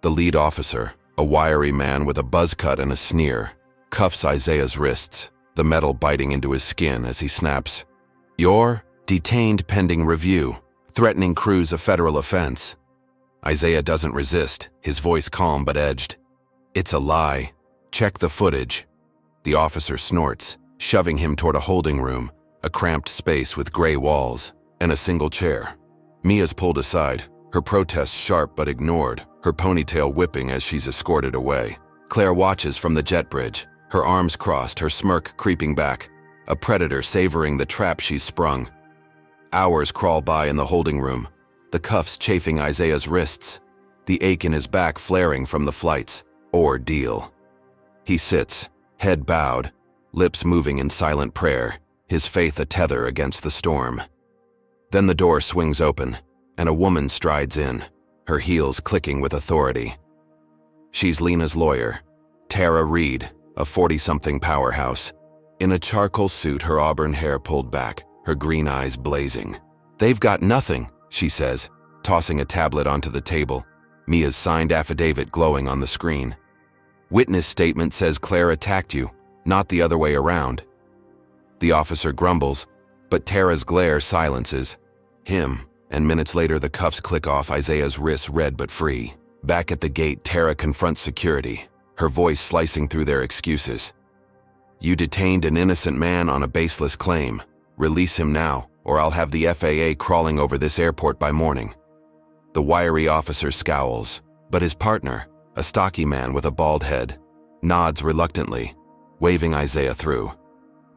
The lead officer, a wiry man with a buzz cut and a sneer, cuffs Isaiah's wrists, the metal biting into his skin as he snaps, "You're detained pending review, threatening crews a federal offense." Isaiah doesn't resist, his voice calm but edged. "It's a lie. Check the footage." The officer snorts, shoving him toward a holding room, a cramped space with gray walls, and a single chair. Mia's pulled aside, her protest sharp but ignored, her ponytail whipping as she's escorted away. Claire watches from the jet bridge, her arms crossed, her smirk creeping back, a predator savoring the trap she's sprung. Hours crawl by in the holding room, the cuffs chafing Isaiah's wrists, the ache in his back flaring from the flight's ordeal. He sits, head bowed, lips moving in silent prayer, his faith a tether against the storm. Then the door swings open, and a woman strides in, her heels clicking with authority. She's Lena's lawyer, Tara Reed, a 40-something powerhouse. In a charcoal suit, her auburn hair pulled back, her green eyes blazing. "They've got nothing," she says, tossing a tablet onto the table, Mia's signed affidavit glowing on the screen. "Witness statement says Claire attacked you, not the other way around." The officer grumbles, but Tara's glare silences him, and minutes later the cuffs click off Isaiah's wrists, red but free. Back at the gate, Tara confronts security, her voice slicing through their excuses. "You detained an innocent man on a baseless claim. Release him now, or I'll have the FAA crawling over this airport by morning." The wiry officer scowls, but his partner, a stocky man with a bald head, nods reluctantly, waving Isaiah through.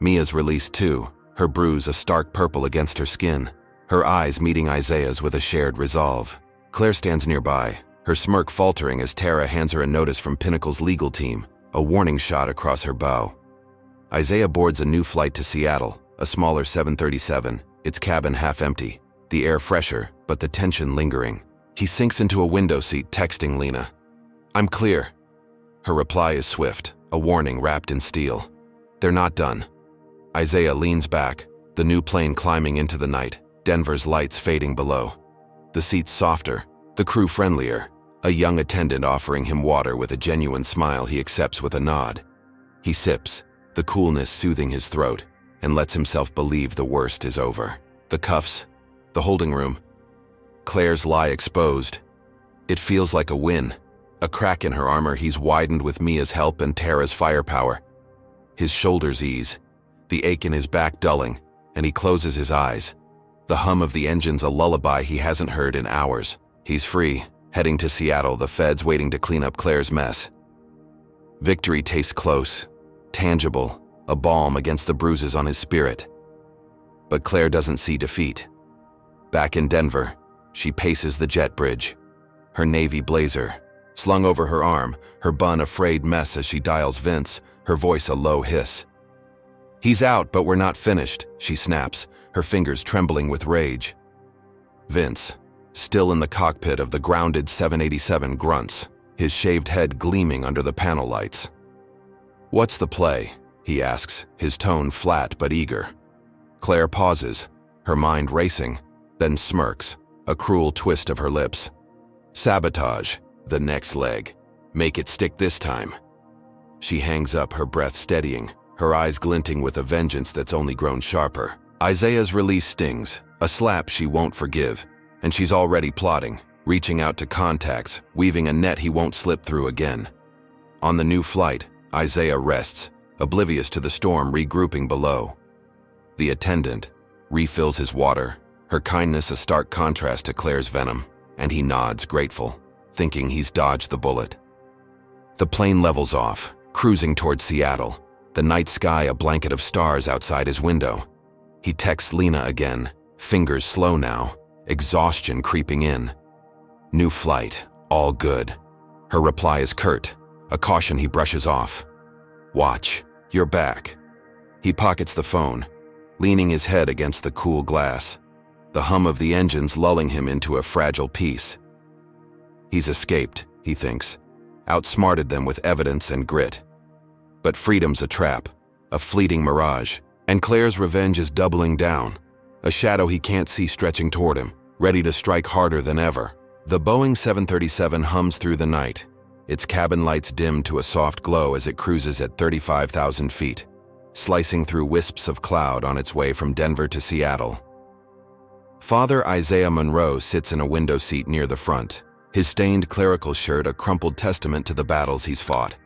Mia's released too, her bruise a stark purple against her skin, her eyes meeting Isaiah's with a shared resolve. Claire stands nearby, her smirk faltering as Tara hands her a notice from Pinnacle's legal team, a warning shot across her bow. Isaiah boards a new flight to Seattle, a smaller 737, its cabin half empty, the air fresher, but the tension lingering. He sinks into a window seat, texting Lena. "I'm clear." Her reply is swift, a warning wrapped in steel. They're not done. Isaiah leans back, the new plane climbing into the night, Denver's lights fading below. The seats softer, the crew friendlier, a young attendant offering him water with a genuine smile he accepts with a nod. He sips, the coolness soothing his throat, and lets himself believe the worst is over. The cuffs, the holding room, Claire's lie exposed. It feels like a win. A crack in her armor he's widened with Mia's help and Tara's firepower. His shoulders ease, the ache in his back dulling, and he closes his eyes. The hum of the engine's a lullaby he hasn't heard in hours. He's free, heading to Seattle, the feds waiting to clean up Claire's mess. Victory tastes close, tangible, a balm against the bruises on his spirit. But Claire doesn't see defeat. Back in Denver, she paces the jet bridge, her navy blazer slung over her arm, her bun a frayed mess as she dials Vince, her voice a low hiss. "He's out, but we're not finished," she snaps, her fingers trembling with rage. Vince, still in the cockpit of the grounded 787, grunts, his shaved head gleaming under the panel lights. "What's the play?" he asks, his tone flat but eager. Claire pauses, her mind racing, then smirks, a cruel twist of her lips. "Sabotage, the next leg. Make it stick this time." She hangs up, her breath steadying, her eyes glinting with a vengeance that's only grown sharper. Isaiah's release stings, a slap she won't forgive, and she's already plotting, reaching out to contacts, weaving a net he won't slip through again. On the new flight, Isaiah rests, oblivious to the storm regrouping below. The attendant refills his water, her kindness a stark contrast to Claire's venom, and he nods grateful, thinking he's dodged the bullet. The plane levels off, cruising toward Seattle, the night sky a blanket of stars outside his window. He texts Lena again, fingers slow now, exhaustion creeping in. "New flight, all good." Her reply is curt, a caution he brushes off. "Watch, you're back." He pockets the phone, leaning his head against the cool glass, the hum of the engines lulling him into a fragile peace. He's escaped, he thinks, outsmarted them with evidence and grit. But freedom's a trap, a fleeting mirage, and Claire's revenge is doubling down, a shadow he can't see stretching toward him, ready to strike harder than ever. The Boeing 737 hums through the night, its cabin lights dim to a soft glow as it cruises at 35,000 feet, slicing through wisps of cloud on its way from Denver to Seattle. Father Isaiah Monroe sits in a window seat near the front, his stained clerical shirt a crumpled testament to the battles he's fought,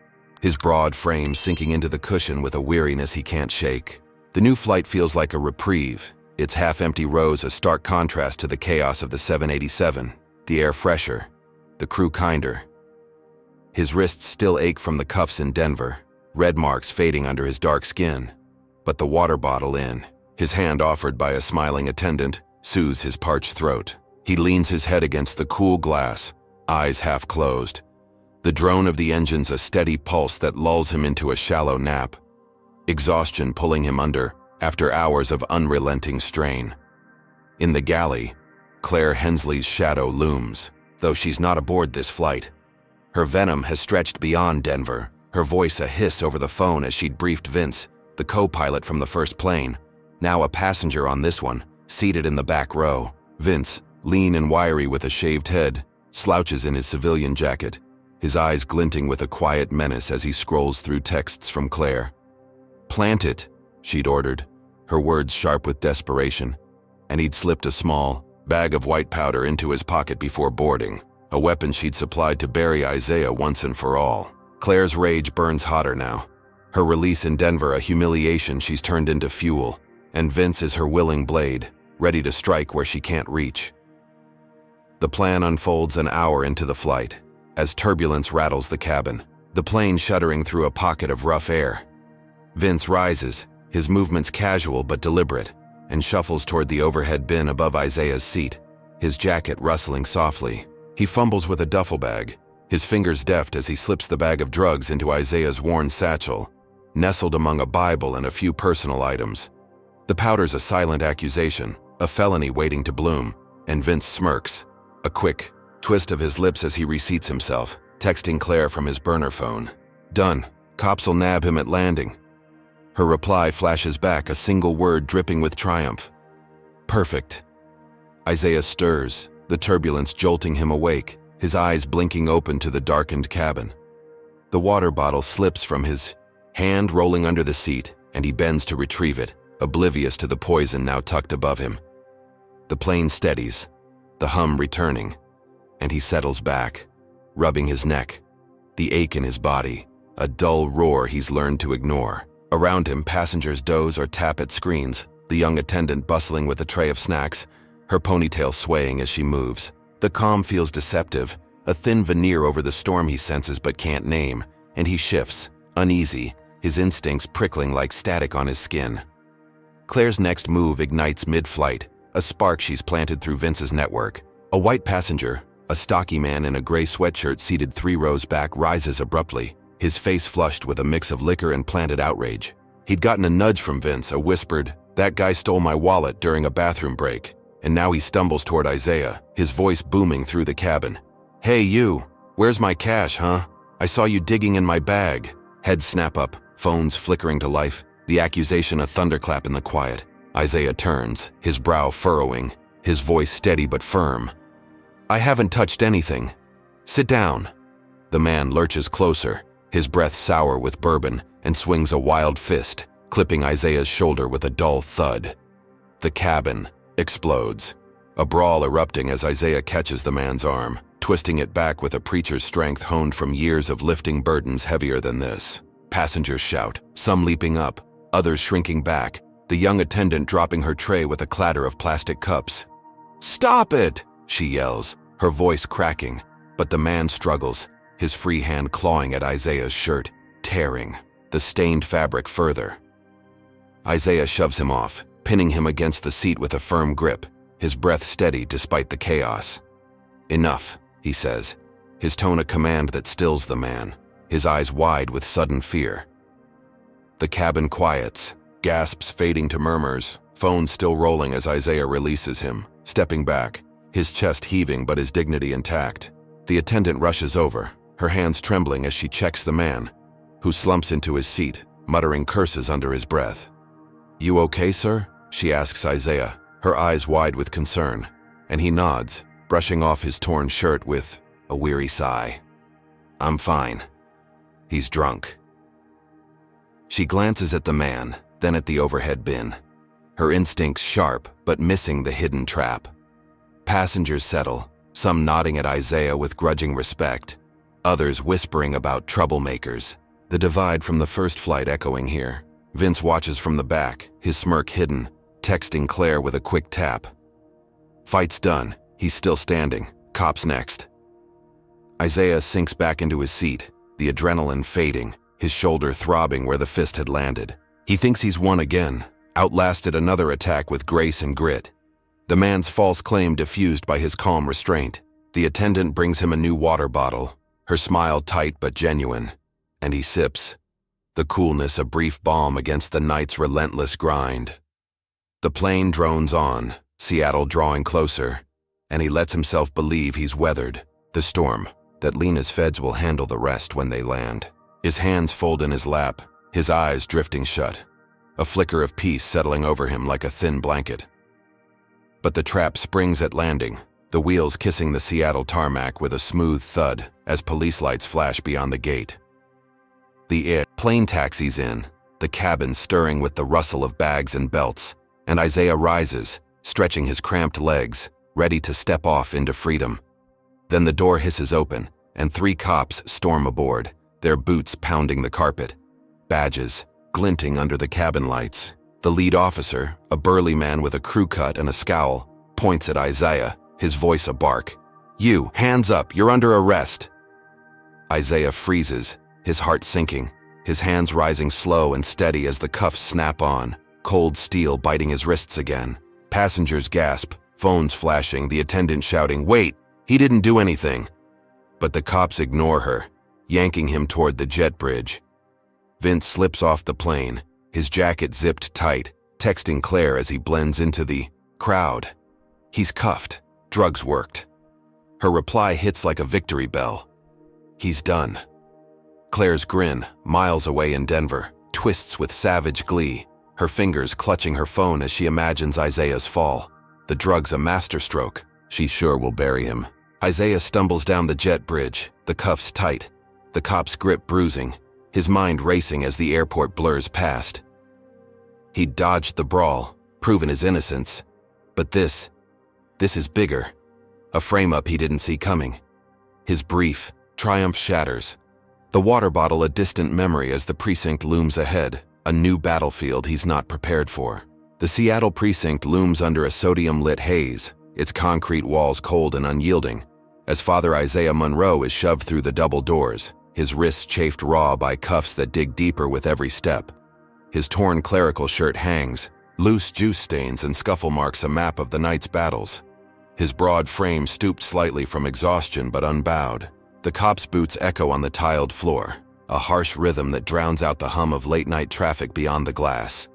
his broad frame sinking into the cushion with a weariness he can't shake. The new flight feels like a reprieve, its half-empty rows a stark contrast to the chaos of the 787, the air fresher, the crew kinder. His wrists still ache from the cuffs in Denver, red marks fading under his dark skin, but the water bottle in, his hand offered by a smiling attendant, soothes his parched throat. He leans his head against the cool glass, eyes half closed. The drone of the engines a steady pulse that lulls him into a shallow nap, exhaustion pulling him under after hours of unrelenting strain. In the galley, Claire Hensley's shadow looms, though she's not aboard this flight. Her venom has stretched beyond Denver, her voice a hiss over the phone as she'd briefed Vince, the co-pilot from the first plane, now a passenger on this one, seated in the back row. Vince, lean and wiry with a shaved head, slouches in his civilian jacket, his eyes glinting with a quiet menace as he scrolls through texts from Claire. "Plant it," she'd ordered, her words sharp with desperation, and he'd slipped a small bag of white powder into his pocket before boarding, a weapon she'd supplied to bury Isaiah once and for all. Claire's rage burns hotter now, her release in Denver a humiliation she's turned into fuel, and Vince is her willing blade, ready to strike where she can't reach. The plan unfolds an hour into the flight, as turbulence rattles the cabin, the plane shuddering through a pocket of rough air. Vince rises, his movements casual but deliberate, and shuffles toward the overhead bin above Isaiah's seat, his jacket rustling softly. He fumbles with a duffel bag, his fingers deft as he slips the bag of drugs into Isaiah's worn satchel, nestled among a Bible and a few personal items. The powder's a silent accusation, a felony waiting to bloom, and Vince smirks, a quick twist of his lips as he reseats himself, texting Claire from his burner phone. "Done. Cops'll nab him at landing." Her reply flashes back, a single word dripping with triumph. "Perfect." Isaiah stirs, the turbulence jolting him awake, his eyes blinking open to the darkened cabin. The water bottle slips from his hand, rolling under the seat, and he bends to retrieve it, oblivious to the poison now tucked above him. The plane steadies, the hum returning, and he settles back, rubbing his neck, the ache in his body, a dull roar he's learned to ignore. Around him, passengers doze or tap at screens, the young attendant bustling with a tray of snacks, her ponytail swaying as she moves. The calm feels deceptive, a thin veneer over the storm he senses but can't name, and he shifts, uneasy, his instincts prickling like static on his skin. Claire's next move ignites mid-flight, a spark she's planted through Vince's network. A white passenger, a stocky man in a gray sweatshirt seated 3 rows back, rises abruptly, his face flushed with a mix of liquor and planted outrage. He'd gotten a nudge from Vince, a whispered, "That guy stole my wallet," during a bathroom break, and now he stumbles toward Isaiah, his voice booming through the cabin. "Hey you, where's my cash, huh? I saw you digging in my bag." Heads snap up, phones flickering to life, the accusation a thunderclap in the quiet. Isaiah turns, his brow furrowing, his voice steady but firm. "I haven't touched anything. Sit down." The man lurches closer, his breath sour with bourbon, and swings a wild fist, clipping Isaiah's shoulder with a dull thud. The cabin explodes, a brawl erupting as Isaiah catches the man's arm, twisting it back with a preacher's strength honed from years of lifting burdens heavier than this. Passengers shout, some leaping up, others shrinking back, the young attendant dropping her tray with a clatter of plastic cups. "Stop it!" she yells, her voice cracking, but the man struggles, his free hand clawing at Isaiah's shirt, tearing the stained fabric further. Isaiah shoves him off, pinning him against the seat with a firm grip, his breath steady despite the chaos. "Enough," he says, his tone a command that stills the man, his eyes wide with sudden fear. The cabin quiets, gasps fading to murmurs, phone still rolling as Isaiah releases him, stepping back, his chest heaving but his dignity intact. The attendant rushes over, her hands trembling as she checks the man, who slumps into his seat, muttering curses under his breath. "You okay, sir?" she asks Isaiah, her eyes wide with concern, and he nods, brushing off his torn shirt with a weary sigh. "I'm fine." He's drunk. She glances at the man, then at the overhead bin. Her instincts sharp, but missing the hidden trap. Passengers settle, some nodding at Isaiah with grudging respect, others whispering about troublemakers. The divide from the first flight echoing here. Vince watches from the back, his smirk hidden, texting Claire with a quick tap. Fight's done. He's still standing. Cops next. Isaiah sinks back into his seat, the adrenaline fading, his shoulder throbbing where the fist had landed. He thinks he's won again, outlasted another attack with grace and grit. The man's false claim diffused by his calm restraint. The attendant brings him a new water bottle, her smile tight but genuine, and he sips. The coolness a brief balm against the night's relentless grind. The plane drones on, Seattle drawing closer, and he lets himself believe he's weathered the storm, that Lena's feds will handle the rest when they land. His hands fold in his lap, his eyes drifting shut, a flicker of peace settling over him like a thin blanket. But the trap springs at landing, the wheels kissing the Seattle tarmac with a smooth thud as police lights flash beyond the gate. The plane taxis in, the cabin stirring with the rustle of bags and belts, and Isaiah rises, stretching his cramped legs, ready to step off into freedom. Then the door hisses open, and 3 cops storm aboard, their boots pounding the carpet, badges glinting under the cabin lights. The lead officer, a burly man with a crew cut and a scowl, points at Isaiah, his voice a bark. "You, hands up, you're under arrest." Isaiah freezes, his heart sinking, his hands rising slow and steady as the cuffs snap on, cold steel biting his wrists again. Passengers gasp, phones flashing, the attendant shouting, "Wait, he didn't do anything." But the cops ignore her, yanking him toward the jet bridge. Vince slips off the plane, his jacket zipped tight, texting Claire as he blends into the crowd. He's cuffed, drugs worked. Her reply hits like a victory bell. He's done. Claire's grin, miles away in Denver, twists with savage glee, her fingers clutching her phone as she imagines Isaiah's fall. The drug's a masterstroke. She sure will bury him. Isaiah stumbles down the jet bridge, the cuffs tight, the cop's grip bruising, his mind racing as the airport blurs past. He'd dodged the brawl, proven his innocence, but this is bigger. A frame-up he didn't see coming. His brief triumph shatters. The water bottle a distant memory as the precinct looms ahead, a new battlefield he's not prepared for. The Seattle precinct looms under a sodium-lit haze, its concrete walls cold and unyielding, as Father Isaiah Monroe is shoved through the double doors, his wrists chafed raw by cuffs that dig deeper with every step. His torn clerical shirt hangs, loose juice stains and scuffle marks a map of the night's battles. His broad frame stooped slightly from exhaustion but unbowed. The cop's boots echo on the tiled floor, a harsh rhythm that drowns out the hum of late-night traffic beyond the glass.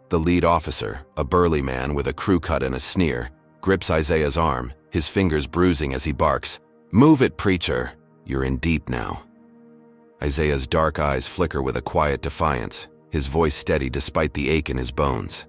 The lead officer, a burly man with a crew cut and a sneer, grips Isaiah's arm, his fingers bruising as he barks, "Move it, preacher! You're in deep now." Isaiah's dark eyes flicker with a quiet defiance, his voice steady despite the ache in his bones.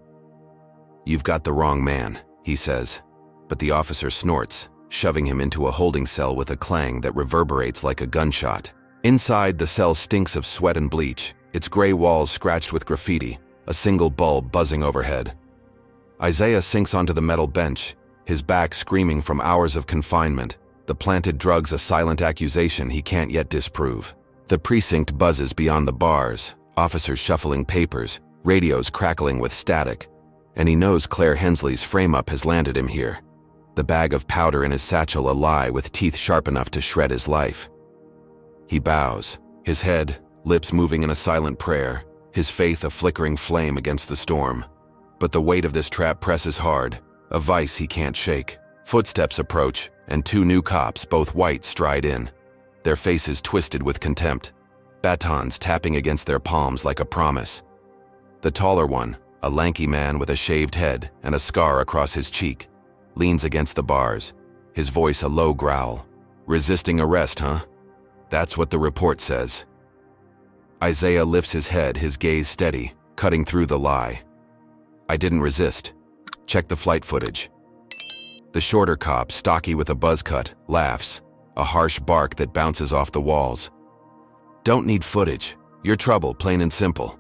"You've got the wrong man," he says, but the officer snorts, shoving him into a holding cell with a clang that reverberates like a gunshot. Inside, the cell stinks of sweat and bleach, its gray walls scratched with graffiti, a single bulb buzzing overhead. Isaiah sinks onto the metal bench, his back screaming from hours of confinement, the planted drugs a silent accusation he can't yet disprove. The precinct buzzes beyond the bars, officers shuffling papers, radios crackling with static, and he knows Claire Hensley's frame-up has landed him here. The bag of powder in his satchel a lie with teeth sharp enough to shred his life. He bows, his head, lips moving in a silent prayer, his faith a flickering flame against the storm. But the weight of this trap presses hard, a vice he can't shake. Footsteps approach, and 2 new cops, both white, stride in, their faces twisted with contempt, batons tapping against their palms like a promise. The taller one, a lanky man with a shaved head and a scar across his cheek, leans against the bars, his voice a low growl. "Resisting arrest, huh? That's what the report says." Isaiah lifts his head, his gaze steady, cutting through the lie. I didn't resist. Check the flight footage. The shorter cop, stocky with a buzz cut, laughs, a harsh bark that bounces off the walls. Don't need footage. Your trouble, plain and simple.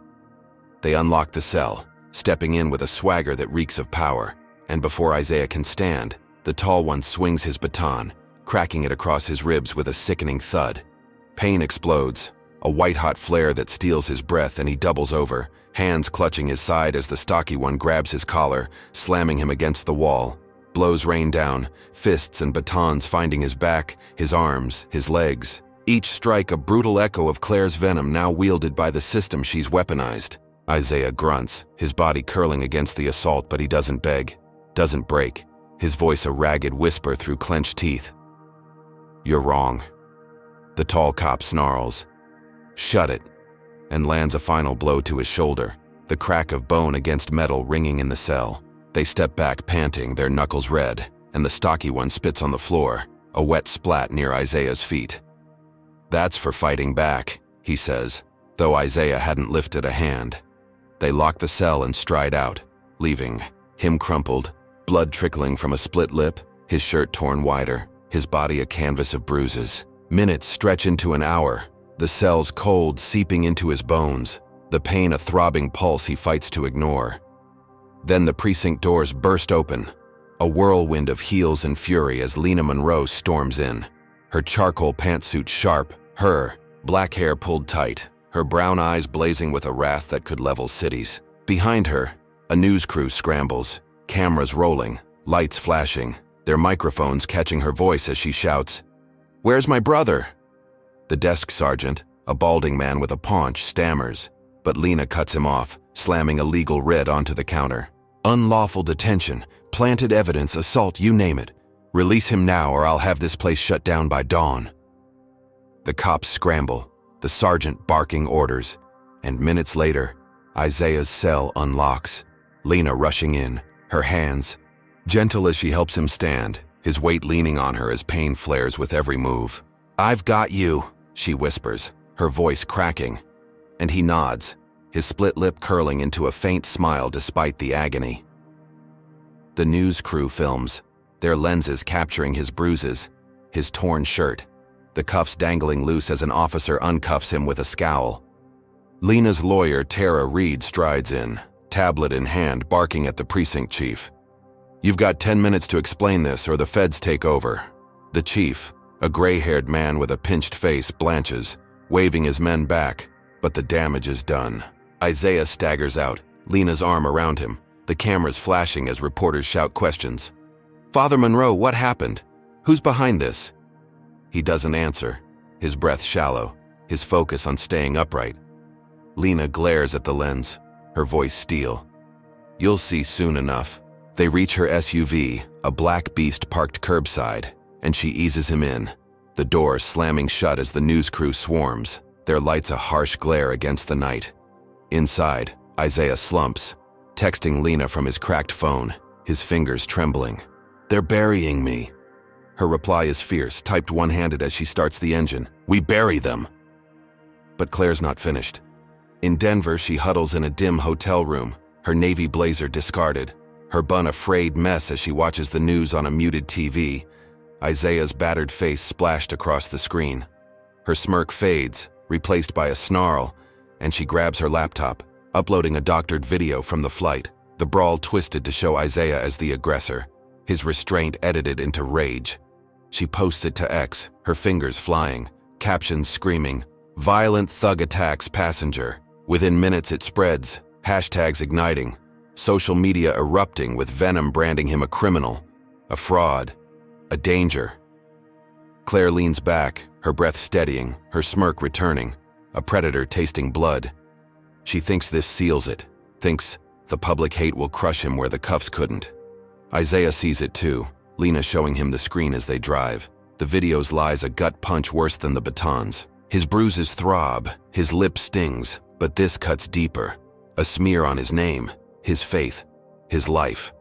They unlock the cell, stepping in with a swagger that reeks of power, and before Isaiah can stand, the tall one swings his baton, cracking it across his ribs with a sickening thud. Pain explodes, a white-hot flare that steals his breath, and he doubles over, hands clutching his side as the stocky one grabs his collar, slamming him against the wall. Blows rain down, fists and batons finding his back, his arms, his legs. Each strike a brutal echo of Claire's venom now wielded by the system she's weaponized. Isaiah grunts, his body curling against the assault, but he doesn't beg, doesn't break, his voice a ragged whisper through clenched teeth. You're wrong. The tall cop snarls. Shut it, and lands a final blow to his shoulder, the crack of bone against metal ringing in the cell. They step back panting, their knuckles red, and the stocky one spits on the floor, a wet splat near Isaiah's feet. That's for fighting back, he says, though Isaiah hadn't lifted a hand. They lock the cell and stride out, leaving him crumpled, blood trickling from a split lip, his shirt torn wider, his body a canvas of bruises. Minutes stretch into an hour, the cell's cold seeping into his bones, the pain a throbbing pulse he fights to ignore. Then the precinct doors burst open, a whirlwind of heels and fury as Lena Monroe storms in, her charcoal pantsuit sharp, her black hair pulled tight, her brown eyes blazing with a wrath that could level cities. Behind her, a news crew scrambles, cameras rolling, lights flashing, their microphones catching her voice as she shouts, "Where's my brother?" The desk sergeant, a balding man with a paunch, stammers, but Lena cuts him off, slamming a legal writ onto the counter. Unlawful detention, planted evidence, assault, you name it. Release him now or I'll have this place shut down by dawn. The cops scramble, the sergeant barking orders, and minutes later, Isaiah's cell unlocks, Lena rushing in, her hands, gentle as she helps him stand, his weight leaning on her as pain flares with every move. "I've got you," she whispers, her voice cracking, and he nods, his split lip curling into a faint smile despite the agony. The news crew films, their lenses capturing his bruises, his torn shirt, the cuffs dangling loose as an officer uncuffs him with a scowl. Lena's lawyer, Tara Reed, strides in, tablet in hand, barking at the precinct chief. "You've got 10 minutes to explain this or the feds take over." The chief, a gray-haired man with a pinched face, blanches, waving his men back, but the damage is done. Isaiah staggers out, Lena's arm around him, the cameras flashing as reporters shout questions. "Father Monroe, what happened? Who's behind this?" He doesn't answer, his breath shallow, his focus on staying upright. Lena glares at the lens, her voice steel. "You'll see soon enough." They reach her SUV, a black beast parked curbside, and she eases him in, the door slamming shut as the news crew swarms, their lights a harsh glare against the night. Inside, Isaiah slumps, texting Lena from his cracked phone, his fingers trembling. "They're burying me." Her reply is fierce, typed one-handed as she starts the engine. "We bury them." But Claire's not finished. In Denver, she huddles in a dim hotel room, her navy blazer discarded, her bun a frayed mess as she watches the news on a muted TV, Isaiah's battered face splashed across the screen. Her smirk fades, replaced by a snarl, and she grabs her laptop, uploading a doctored video from the flight, the brawl twisted to show Isaiah as the aggressor, his restraint edited into rage. She posts it to X, her fingers flying, captions screaming, "Violent thug attacks passenger." Within minutes it spreads, hashtags igniting, social media erupting with venom branding him a criminal, a fraud, a danger. Claire leans back, her breath steadying, her smirk returning, a predator tasting blood. She thinks this seals it, thinks the public hate will crush him where the cuffs couldn't. Isaiah sees it too, Lena showing him the screen as they drive. The video's lies a gut punch worse than the batons. His bruises throb, his lip stings, but this cuts deeper. A smear on his name, his faith, his life.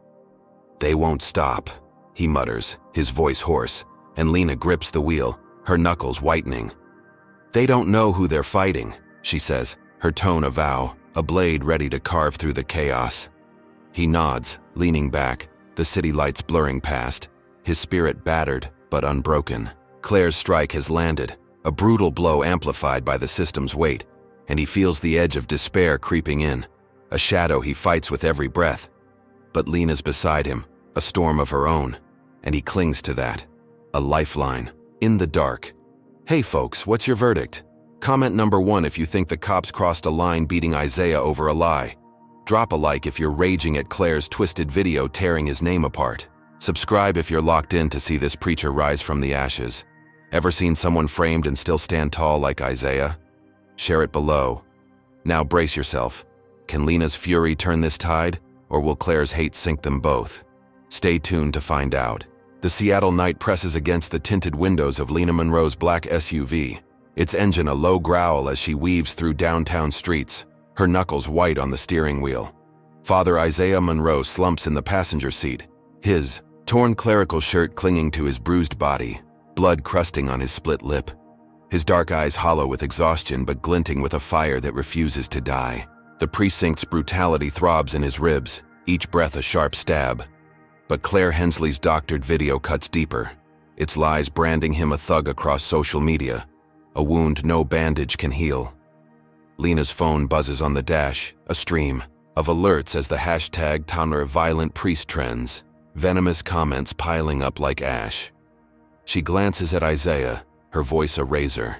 "They won't stop," he mutters, his voice hoarse, and Lena grips the wheel, her knuckles whitening. "They don't know who they're fighting. she says, her tone a vow, a blade ready to carve through the chaos. He nods, leaning back, the city lights blurring past, his spirit battered but unbroken. Claire's strike has landed, a brutal blow amplified by the system's weight, and he feels the edge of despair creeping in, a shadow he fights with every breath. But Lena's beside him, a storm of her own, and he clings to that. A lifeline, in the dark. Hey folks, what's your verdict? Comment number 1 if you think the cops crossed a line beating Isaiah over a lie. Drop a like if you're raging at Claire's twisted video tearing his name apart. Subscribe if you're locked in to see this preacher rise from the ashes. Ever seen someone framed and still stand tall like Isaiah? Share it below. Now brace yourself. Can Lena's fury turn this tide, or will Claire's hate sink them both? Stay tuned to find out. The Seattle night presses against the tinted windows of Lena Monroe's black SUV, its engine a low growl as she weaves through downtown streets, her knuckles white on the steering wheel. Father Isaiah Monroe slumps in the passenger seat, his torn clerical shirt clinging to his bruised body, blood crusting on his split lip. His dark eyes hollow with exhaustion but glinting with a fire that refuses to die. The precinct's brutality throbs in his ribs, each breath a sharp stab. But Claire Hensley's doctored video cuts deeper, its lies branding him a thug across social media, a wound no bandage can heal. Lena's phone buzzes on the dash, a stream of alerts as the hashtag Tanner violent priest trends, venomous comments piling up like ash. She glances at Isaiah, her voice a razor.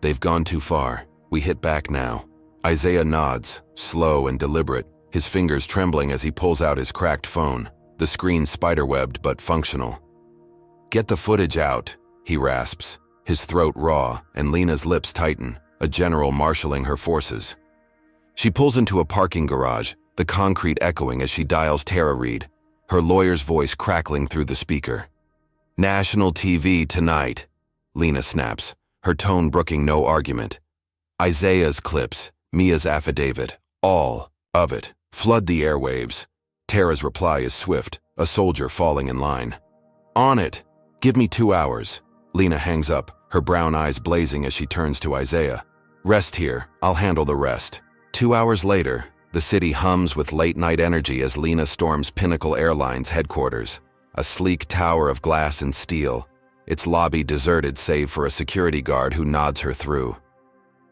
They've gone too far. We hit back now. Isaiah nods, slow and deliberate, his fingers trembling as he pulls out his cracked phone, the screen spiderwebbed but functional. Get the footage out, he rasps, his throat raw and Lena's lips tighten, a general marshalling her forces. She pulls into a parking garage, the concrete echoing as she dials Tara Reid, her lawyer's voice crackling through the speaker. National TV tonight, Lena snaps, her tone brooking no argument. Isaiah's clips, Mia's affidavit, all of it, flood the airwaves. Tara's reply is swift, a soldier falling in line. On it. Give me 2 hours. Lena hangs up, her brown eyes blazing as she turns to Isaiah. Rest here, I'll handle the rest. 2 hours later, the city hums with late-night energy as Lena storms Pinnacle Airline's headquarters, a sleek tower of glass and steel, its lobby deserted save for a security guard who nods her through.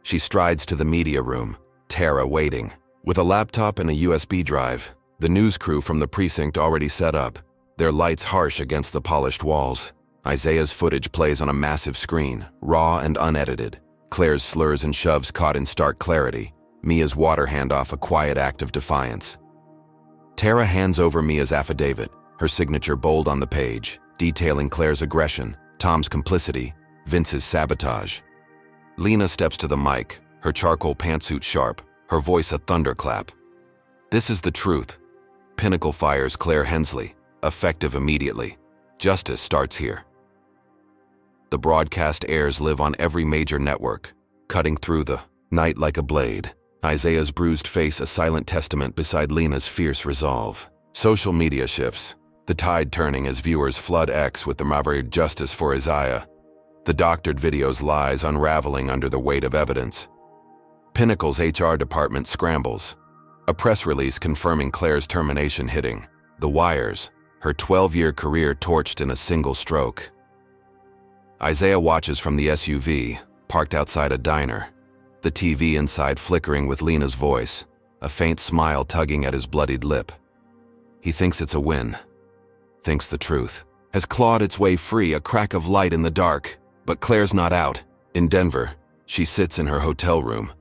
She strides to the media room, Tara waiting. With a laptop and a USB drive, the news crew from the precinct already set up, their lights harsh against the polished walls. Isaiah's footage plays on a massive screen, raw and unedited. Claire's slurs and shoves caught in stark clarity. Mia's water handoff a quiet act of defiance. Tara hands over Mia's affidavit, her signature bold on the page, detailing Claire's aggression, Tom's complicity, Vince's sabotage. Lena steps to the mic, her charcoal pantsuit sharp, her voice a thunderclap. This is the truth. Pinnacle fires Claire Hensley, effective immediately. Justice starts here. The broadcast airs live on every major network, cutting through the night like a blade. Isaiah's bruised face a silent testament beside Lena's fierce resolve. Social media shifts, the tide turning as viewers flood X with the maverick justice for Isaiah. The doctored video's lies unraveling under the weight of evidence. Pinnacle's HR department scrambles. A press release confirming Claire's termination hitting the wires, her 12-year career torched in a single stroke. Isaiah watches from the SUV, parked outside a diner, the TV inside flickering with Lena's voice, a faint smile tugging at his bloodied lip. He thinks it's a win, thinks the truth has clawed its way free, a crack of light in the dark. But Claire's not out. In Denver, she sits in her hotel room,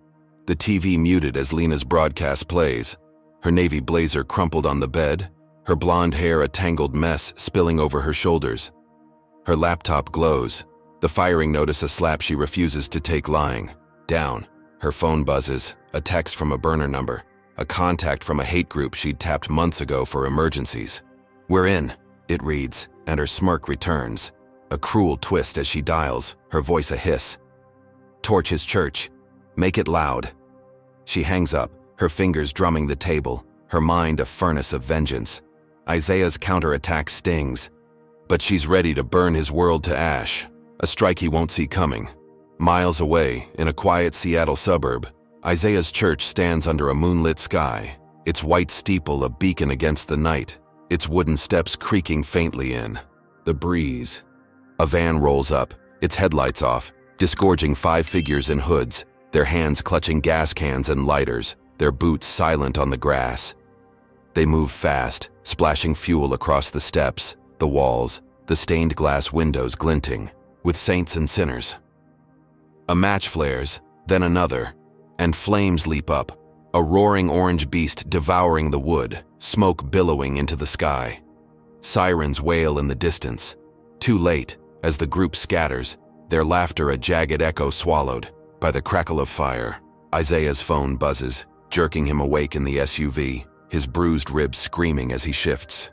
the TV muted as Lena's broadcast plays, her navy blazer crumpled on the bed, her blonde hair a tangled mess spilling over her shoulders. Her laptop glows, the firing notice a slap she refuses to take lying down. Her phone buzzes, a text from a burner number, a contact from a hate group she'd tapped months ago for emergencies. We're in, it reads, and her smirk returns, a cruel twist as she dials, her voice a hiss. Torch his church. Make it loud. She hangs up, her fingers drumming the table, her mind a furnace of vengeance. Isaiah's counterattack stings, but she's ready to burn his world to ash, a strike he won't see coming. Miles away, in a quiet Seattle suburb, Isaiah's church stands under a moonlit sky, its white steeple a beacon against the night, its wooden steps creaking faintly in the breeze. A van rolls up, its headlights off, disgorging 5 figures in hoods, their hands clutching gas cans and lighters, their boots silent on the grass. They move fast, splashing fuel across the steps, the walls, the stained glass windows glinting, with saints and sinners. A match flares, then another, and flames leap up, a roaring orange beast devouring the wood, smoke billowing into the sky. Sirens wail in the distance. Too late, as the group scatters, their laughter a jagged echo swallowed by the crackle of fire. Isaiah's phone buzzes, jerking him awake in the SUV, his bruised ribs screaming as he shifts.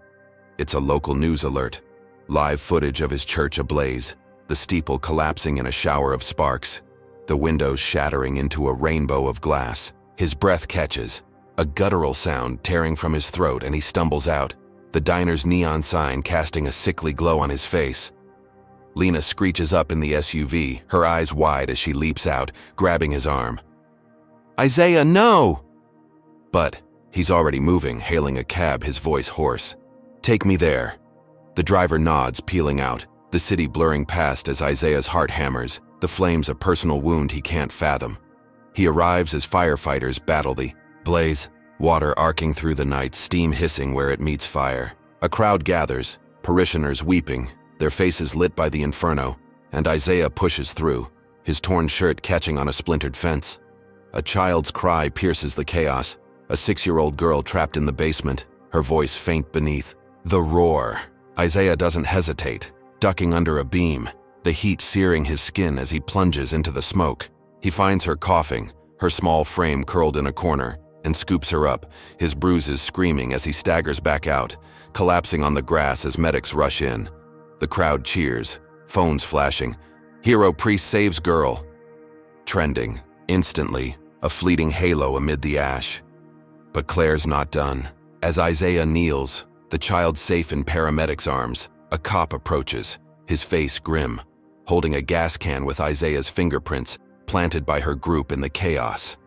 It's a local news alert. Live footage of his church ablaze, the steeple collapsing in a shower of sparks, the windows shattering into a rainbow of glass. His breath catches, a guttural sound tearing from his throat, and he stumbles out, the diner's neon sign casting a sickly glow on his face. Lena screeches up in the SUV, her eyes wide as she leaps out, grabbing his arm. "Isaiah, no!" But he's already moving, hailing a cab, his voice hoarse. "Take me there." The driver nods, peeling out, the city blurring past as Isaiah's heart hammers, the flames a personal wound he can't fathom. He arrives as firefighters battle the blaze, water arcing through the night, steam hissing where it meets fire. A crowd gathers, parishioners weeping, their faces lit by the inferno, and Isaiah pushes through, his torn shirt catching on a splintered fence. A child's cry pierces the chaos, a 6-year-old girl trapped in the basement, her voice faint beneath the roar. Isaiah doesn't hesitate, ducking under a beam, the heat searing his skin as he plunges into the smoke. He finds her coughing, her small frame curled in a corner, and scoops her up, his bruises screaming as he staggers back out, collapsing on the grass as medics rush in. The crowd cheers, phones flashing. "Hero priest saves girl." Trending, instantly, a fleeting halo amid the ash. But Claire's not done. As Isaiah kneels, the child safe in paramedics' arms, a cop approaches, his face grim, holding a gas can with Isaiah's fingerprints planted by her group in the chaos.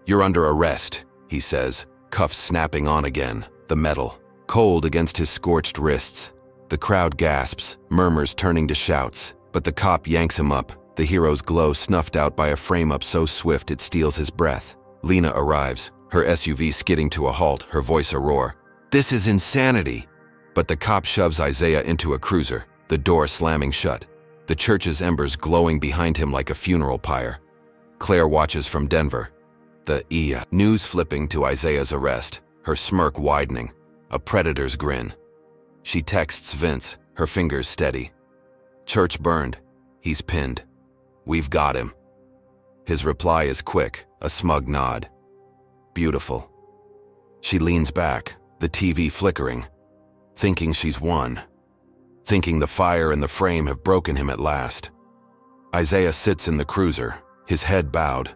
"You're under arrest," he says, cuffs snapping on again, the metal cold against his scorched wrists. The crowd gasps, murmurs turning to shouts, but the cop yanks him up, the hero's glow snuffed out by a frame-up so swift it steals his breath. Lena arrives, her SUV skidding to a halt, her voice a roar. "This is insanity!" But the cop shoves Isaiah into a cruiser, the door slamming shut, the church's embers glowing behind him like a funeral pyre. Claire watches from Denver, the news flipping to Isaiah's arrest, her smirk widening, a predator's grin. She texts Vince, her fingers steady. "Church burned. He's pinned. We've got him." His reply is quick, a smug nod. "Beautiful." She leans back, the TV flickering, thinking she's won, thinking the fire and the frame have broken him at last. Isaiah sits in the cruiser, his head bowed,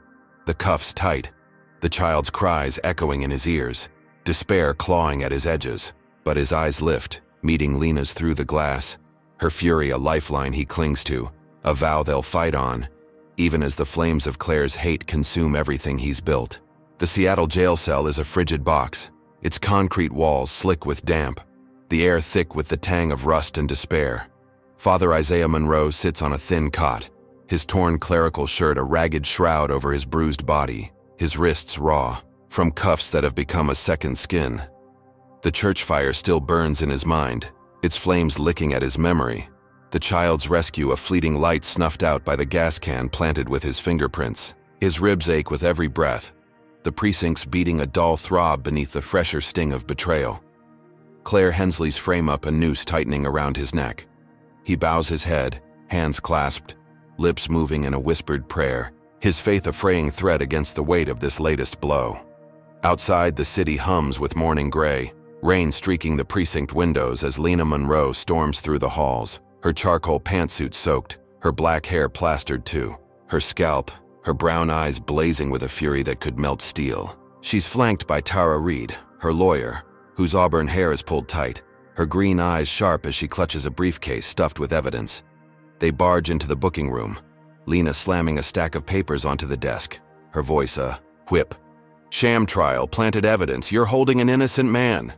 the cuffs tight, the child's cries echoing in his ears, despair clawing at his edges. But his eyes lift, meeting Lena's through the glass, her fury a lifeline he clings to, a vow they'll fight on, even as the flames of Claire's hate consume everything he's built. The Seattle jail cell is a frigid box, its concrete walls slick with damp, the air thick with the tang of rust and despair. Father Isaiah Monroe sits on a thin cot, his torn clerical shirt a ragged shroud over his bruised body, his wrists raw, from cuffs that have become a second skin. The church fire still burns in his mind, its flames licking at his memory. The child's rescue a fleeting light snuffed out by the gas can planted with his fingerprints. His ribs ache with every breath, the precincts beating a dull throb beneath the fresher sting of betrayal. Claire Hensley's frame up, a noose tightening around his neck. He bows his head, hands clasped, lips moving in a whispered prayer, his faith a fraying thread against the weight of this latest blow. Outside, the city hums with morning gray, rain streaking the precinct windows as Lena Monroe storms through the halls, her charcoal pantsuit soaked, her black hair plastered too, her scalp, her brown eyes blazing with a fury that could melt steel. She's flanked by Tara Reid, her lawyer, whose auburn hair is pulled tight, her green eyes sharp as she clutches a briefcase stuffed with evidence. They barge into the booking room, Lena slamming a stack of papers onto the desk, her voice a Whip. Sham trial, planted evidence, you're holding an innocent man.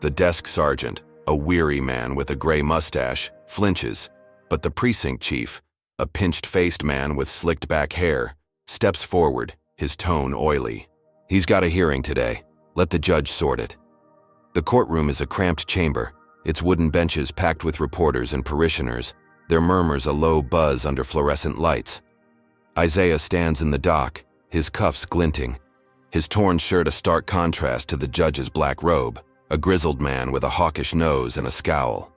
The desk sergeant, a weary man with a gray mustache, flinches, but the precinct chief, a pinched-faced man with slicked-back hair, steps forward, his tone oily. He's got a hearing today. Let the judge sort it. The courtroom is a cramped chamber, its wooden benches packed with reporters and parishioners, their murmurs a low buzz under fluorescent lights. Isaiah stands in the dock, his cuffs glinting, his torn shirt a stark contrast to the judge's black robe, a grizzled man with a hawkish nose and a scowl.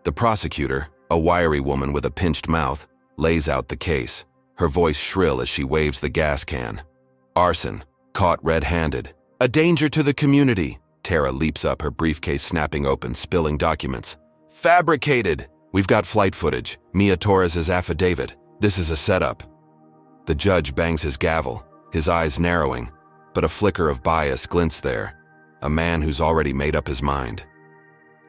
The prosecutor, a wiry woman with a pinched mouth, lays out the case, her voice shrill as she waves the gas can. Arson, caught red-handed. A danger to the community. Tara leaps up, her briefcase snapping open, spilling documents. Fabricated! We've got flight footage. Mia Torres's affidavit. This is a setup. The judge bangs his gavel, his eyes narrowing, but a flicker of bias glints there. A man who's already made up his mind.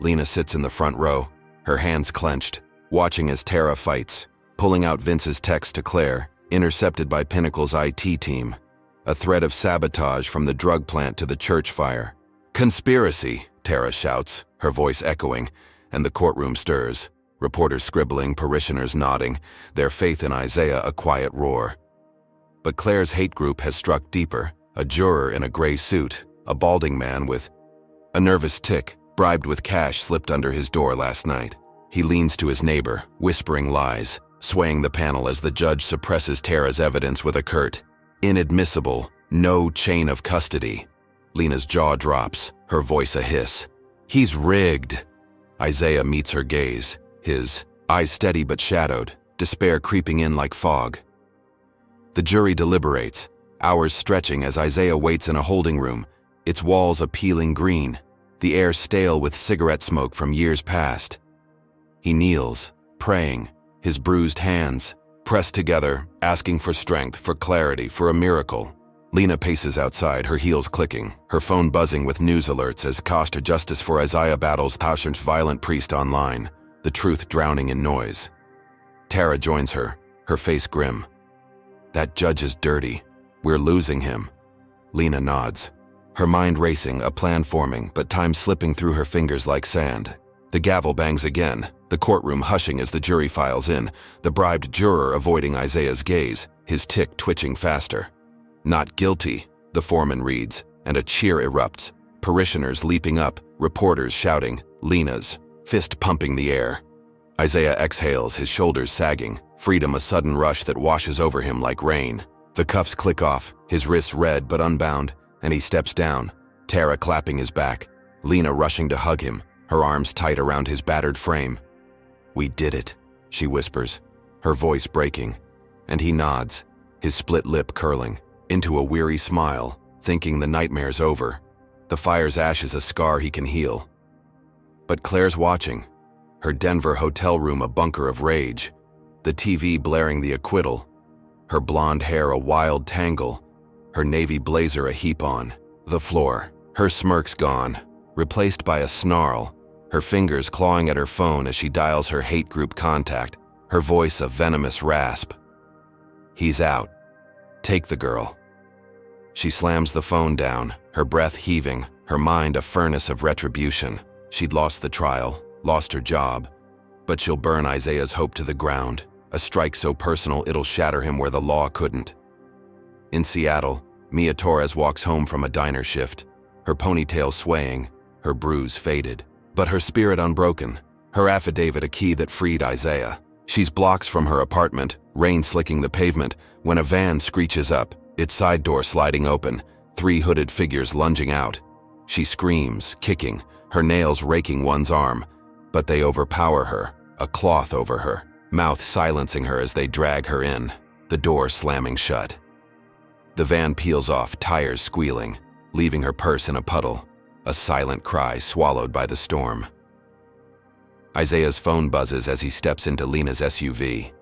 Lena sits in the front row, her hands clenched, watching as Tara fights, pulling out Vince's text to Claire, intercepted by Pinnacle's IT team. A thread of sabotage from the drug plant to the church fire. Conspiracy, Tara shouts, her voice echoing, and the courtroom stirs. Reporters scribbling, parishioners nodding, their faith in Isaiah a quiet roar. But Claire's hate group has struck deeper. A juror in a gray suit, a balding man with a nervous tick, bribed with cash, slipped under his door last night. He leans to his neighbor, whispering lies, swaying the panel as the judge suppresses Tara's evidence with a curt, inadmissible, no chain of custody. Lena's jaw drops, her voice a hiss. He's rigged. Isaiah meets her gaze, his eyes steady but shadowed, despair creeping in like fog. The jury deliberates, hours stretching as Isaiah waits in a holding room, its walls a peeling green, the air stale with cigarette smoke from years past. He kneels, praying, his bruised hands pressed together, asking for strength, for clarity, for a miracle. Lena paces outside, her heels clicking, her phone buzzing with news alerts as Costa Justice for Isaiah battles Tashar's violent priest online, the truth drowning in noise. Tara joins her, her face grim. That judge is dirty. We're losing him. Lena nods, her mind racing, a plan forming, but time slipping through her fingers like sand. The gavel bangs again, the courtroom hushing as the jury files in, the bribed juror avoiding Isaiah's gaze, his tick twitching faster. Not guilty, the foreman reads, and a cheer erupts, parishioners leaping up, reporters shouting, Lena's fist pumping the air. Isaiah exhales, his shoulders sagging, freedom a sudden rush that washes over him like rain. The cuffs click off, his wrists red but unbound, and he steps down, Tara clapping his back, Lena rushing to hug him, her arms tight around his battered frame. We did it, she whispers, her voice breaking, and he nods, his split lip curling, into a weary smile, thinking the nightmare's over. The fire's ashes a scar he can heal. But Claire's watching, her Denver hotel room a bunker of rage, the TV blaring the acquittal, her blonde hair a wild tangle, her navy blazer a heap on the floor, her smirks gone, replaced by a snarl, her fingers clawing at her phone as she dials her hate group contact, her voice a venomous rasp. He's out. Take the girl. She slams the phone down, her breath heaving, her mind a furnace of retribution. She'd lost the trial, lost her job, but she'll burn Isaiah's hope to the ground, a strike so personal it'll shatter him where the law couldn't. In Seattle, Mia Torres walks home from a diner shift, her ponytail swaying, her bruise faded, but her spirit unbroken, her affidavit a key that freed Isaiah. She's blocks from her apartment, rain slicking the pavement, when a van screeches up, its side door sliding open, 3 hooded figures lunging out. She screams, kicking, her nails raking one's arm, but they overpower her, a cloth over her, mouth silencing her as they drag her in, the door slamming shut. The van peels off, tires squealing, leaving her purse in a puddle, a silent cry swallowed by the storm. Isaiah's phone buzzes as he steps into Lena's SUV.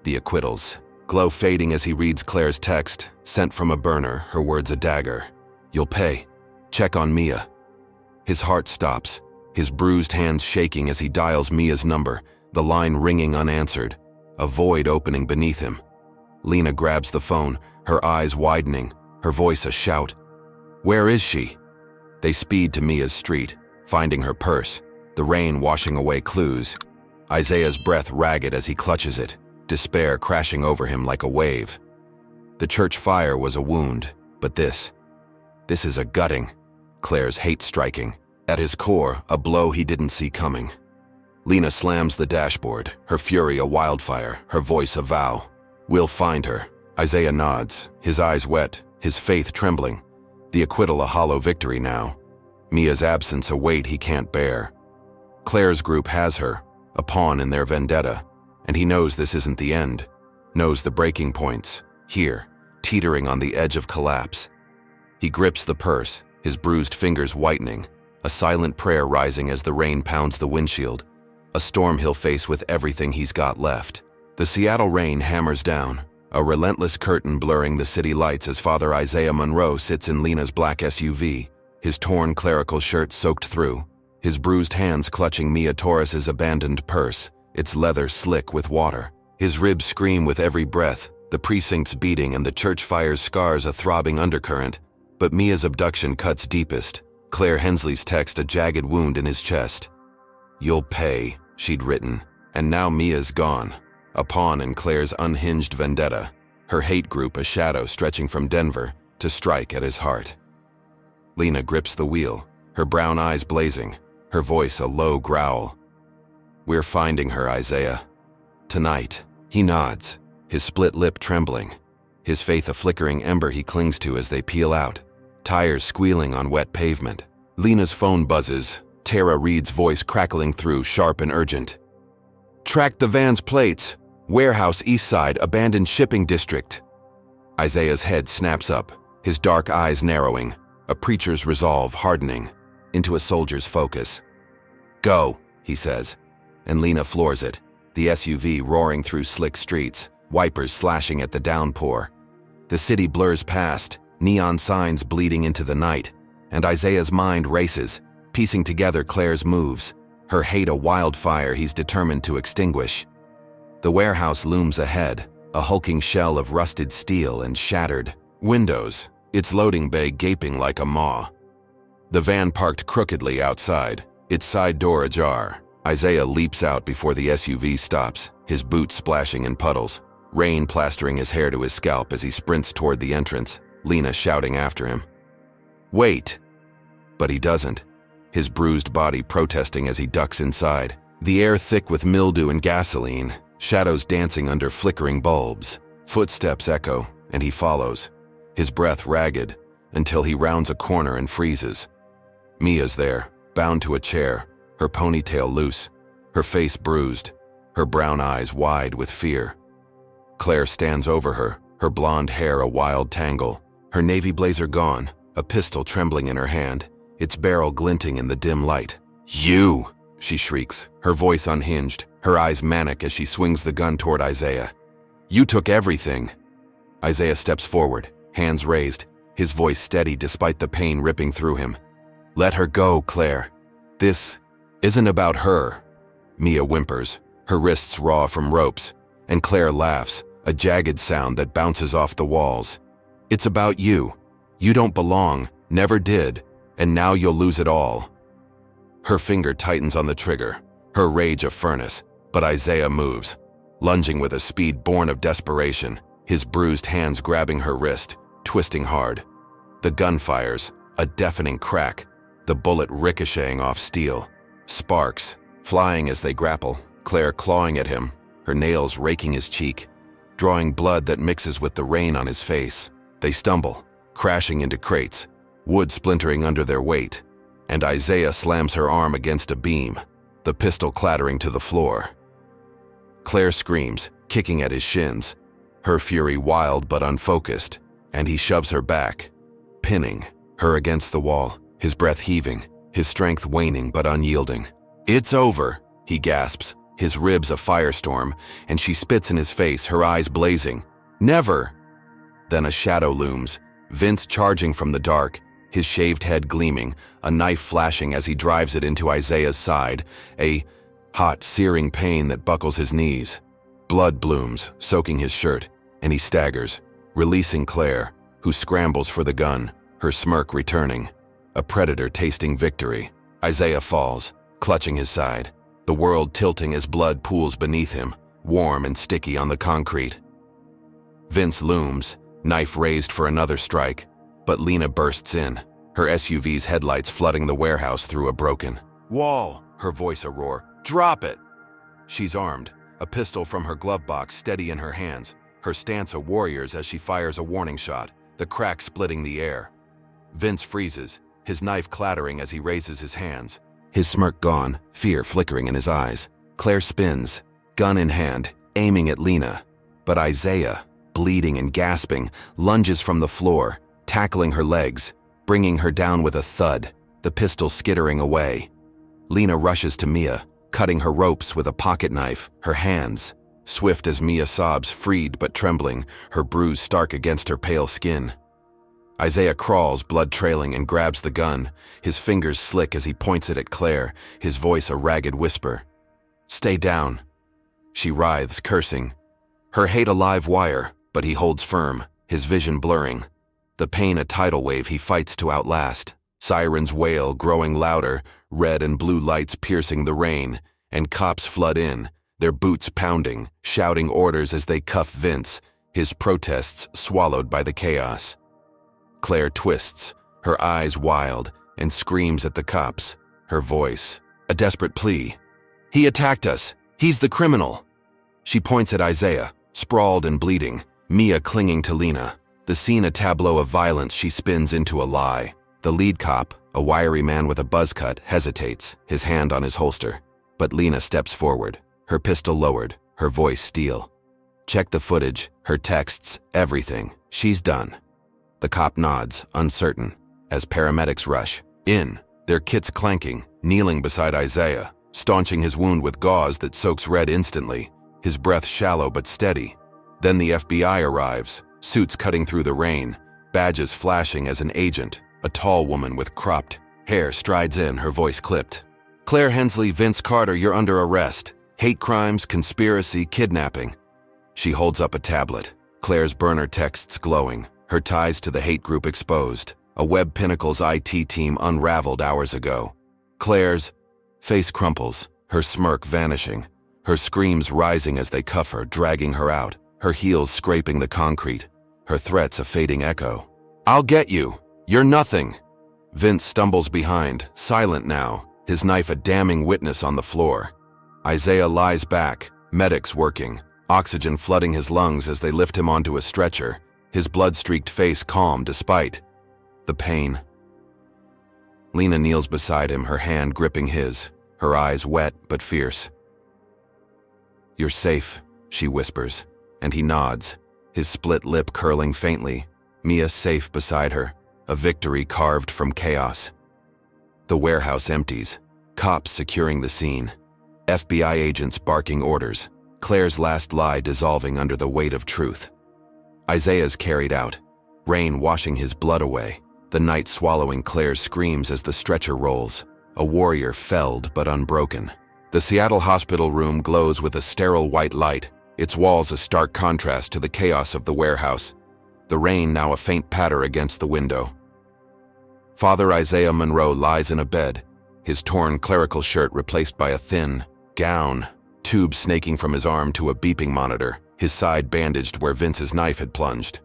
The acquittals, glow fading as he reads Claire's text, sent from a burner, her words a dagger. You'll pay. Check on Mia. His heart stops, his bruised hands shaking as he dials Mia's number, the line ringing unanswered, a void opening beneath him. Lena grabs the phone, her eyes widening, her voice a shout. "Where is she?" They speed to Mia's street, finding her purse, the rain washing away clues. Isaiah's breath ragged as he clutches it, despair crashing over him like a wave. The church fire was a wound, but this is a gutting. Claire's hate striking. At his core, a blow he didn't see coming. Lena slams the dashboard, her fury a wildfire, her voice a vow. "We'll find her." Isaiah nods, his eyes wet, his faith trembling. The acquittal a hollow victory now. Mia's absence a weight he can't bear. Claire's group has her, a pawn in their vendetta, and he knows this isn't the end, knows the breaking points, here, teetering on the edge of collapse. He grips the purse, his bruised fingers whitening, a silent prayer rising as the rain pounds the windshield, a storm he'll face with everything he's got left. The Seattle rain hammers down, a relentless curtain blurring the city lights as Father Isaiah Monroe sits in Lena's black SUV, his torn clerical shirt soaked through, his bruised hands clutching Mia Torres's abandoned purse, its leather slick with water. His ribs scream with every breath, the precincts beating and the church fire's scars a throbbing undercurrent. But Mia's abduction cuts deepest, Claire Hensley's text a jagged wound in his chest. "You'll pay," she'd written, and now Mia's gone, a pawn in Claire's unhinged vendetta, her hate group a shadow stretching from Denver to strike at his heart. Lena grips the wheel, her brown eyes blazing, her voice a low growl. "We're finding her, Isaiah. Tonight." He nods, his split lip trembling, his faith a flickering ember he clings to as they peel out, tires squealing on wet pavement. Lena's phone buzzes, Tara Reid's voice crackling through, sharp and urgent. "Track the van's plates. Warehouse East Side, abandoned shipping district." Isaiah's head snaps up, his dark eyes narrowing, a preacher's resolve hardening into a soldier's focus. "Go," he says, and Lena floors it, the SUV roaring through slick streets, wipers slashing at the downpour. The city blurs past, neon signs bleeding into the night, and Isaiah's mind races, piecing together Claire's moves, her hate a wildfire he's determined to extinguish. The warehouse looms ahead, a hulking shell of rusted steel and shattered windows, its loading bay gaping like a maw. The van parked crookedly outside, its side door ajar. Isaiah leaps out before the SUV stops, his boots splashing in puddles, rain plastering his hair to his scalp as he sprints toward the entrance, Lena shouting after him. "Wait!" But he doesn't, his bruised body protesting as he ducks inside, the air thick with mildew and gasoline, shadows dancing under flickering bulbs. Footsteps echo, and he follows, his breath ragged, until he rounds a corner and freezes. Mia's there, bound to a chair, her ponytail loose, her face bruised, her brown eyes wide with fear. Claire stands over her, her blonde hair a wild tangle, her navy blazer gone, a pistol trembling in her hand, its barrel glinting in the dim light. "You!" she shrieks, her voice unhinged, her eyes manic as she swings the gun toward Isaiah. "You took everything." Isaiah steps forward, hands raised, his voice steady despite the pain ripping through him. "Let her go, Claire. This isn't about her." Mia whimpers, her wrists raw from ropes, and Claire laughs, a jagged sound that bounces off the walls. "It's about you. You don't belong, never did, and now you'll lose it all." Her finger tightens on the trigger, her rage a furnace, but Isaiah moves, lunging with a speed born of desperation, his bruised hands grabbing her wrist, twisting hard. The gun fires, a deafening crack, the bullet ricocheting off steel. Sparks, flying as they grapple, Claire clawing at him, her nails raking his cheek, drawing blood that mixes with the rain on his face. They stumble, crashing into crates, wood splintering under their weight, and Isaiah slams her arm against a beam, the pistol clattering to the floor. Claire screams, kicking at his shins, her fury wild but unfocused, and he shoves her back, pinning her against the wall, his breath heaving, his strength waning but unyielding. "It's over," he gasps, his ribs a firestorm, and she spits in his face, her eyes blazing. "Never!" Then a shadow looms, Vince charging from the dark, his shaved head gleaming, a knife flashing as he drives it into Isaiah's side, a hot, searing pain that buckles his knees. Blood blooms, soaking his shirt, and he staggers, releasing Claire, who scrambles for the gun, her smirk returning. A predator tasting victory. Isaiah falls, clutching his side, the world tilting as blood pools beneath him, warm and sticky on the concrete. Vince looms, knife raised for another strike, but Lena bursts in, her SUV's headlights flooding the warehouse through a broken wall, her voice a roar. "Drop it!" She's armed, a pistol from her glove box steady in her hands, her stance a warrior's as she fires a warning shot, the crack splitting the air. Vince freezes, his knife clattering as he raises his hands. His smirk gone, fear flickering in his eyes. Claire spins, gun in hand, aiming at Lena. But Isaiah, bleeding and gasping, lunges from the floor, tackling her legs, bringing her down with a thud, the pistol skittering away. Lena rushes to Mia, cutting her ropes with a pocket knife, her hands. Swift as Mia sobs, freed but trembling, her bruise stark against her pale skin. Isaiah crawls, blood trailing, and grabs the gun, his fingers slick as he points it at Claire, his voice a ragged whisper. "Stay down." She writhes, cursing. Her hate a live wire, but he holds firm, his vision blurring. The pain a tidal wave he fights to outlast. Sirens wail, growing louder, red and blue lights piercing the rain, and cops flood in, their boots pounding, shouting orders as they cuff Vince, his protests swallowed by the chaos. Claire twists, her eyes wild, and screams at the cops, her voice a desperate plea. "He attacked us. He's the criminal." She points at Isaiah, sprawled and bleeding, Mia clinging to Lena. The scene a tableau of violence she spins into a lie. The lead cop, a wiry man with a buzz cut, hesitates, his hand on his holster. But Lena steps forward, her pistol lowered, her voice steel. "Check the footage, her texts, everything. She's done." The cop nods, uncertain, as paramedics rush in, their kits clanking, kneeling beside Isaiah, staunching his wound with gauze that soaks red instantly, his breath shallow but steady. Then the FBI arrives, suits cutting through the rain, badges flashing as an agent. A tall woman with cropped hair strides in, her voice clipped. "Claire Hensley, Vince Carter, you're under arrest. Hate crimes, conspiracy, kidnapping." She holds up a tablet, Claire's burner texts glowing, her ties to the hate group exposed, a Web Pinnacle's IT team unraveled hours ago. Claire's face crumples, her smirk vanishing, her screams rising as they cuff her, dragging her out, her heels scraping the concrete, her threats a fading echo. "I'll get you. You're nothing." Vince stumbles behind, silent now, his knife a damning witness on the floor. Isaiah lies back, medics working, oxygen flooding his lungs as they lift him onto a stretcher, his blood-streaked face calm despite the pain. Lena kneels beside him, her hand gripping his, her eyes wet but fierce. "You're safe," she whispers, and he nods, his split lip curling faintly, Mia safe beside her, a victory carved from chaos. The warehouse empties, cops securing the scene, FBI agents barking orders, Claire's last lie dissolving under the weight of truth. Isaiah's carried out, rain washing his blood away, the night swallowing Claire's screams as the stretcher rolls, a warrior felled but unbroken. The Seattle hospital room glows with a sterile white light, its walls a stark contrast to the chaos of the warehouse, the rain now a faint patter against the window. Father Isaiah Monroe lies in a bed, his torn clerical shirt replaced by a thin gown, tubes snaking from his arm to a beeping monitor, his side bandaged where Vince's knife had plunged.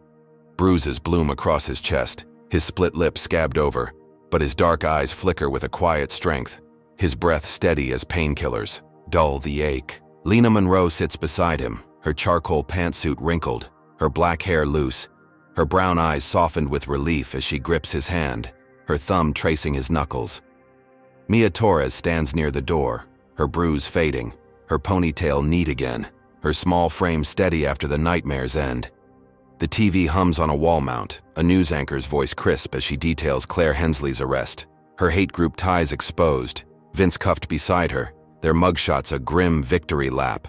Bruises bloom across his chest, his split lip scabbed over, but his dark eyes flicker with a quiet strength, his breath steady as painkillers, dull the ache. Lena Monroe sits beside him, her charcoal pantsuit wrinkled, her black hair loose, her brown eyes softened with relief as she grips his hand, her thumb tracing his knuckles. Mia Torres stands near the door, her bruise fading, her ponytail neat again, her small frame steady after the nightmare's end. The TV hums on a wall mount, a news anchor's voice crisp as she details Claire Hensley's arrest, her hate group ties exposed, Vince cuffed beside her, their mugshots a grim victory lap.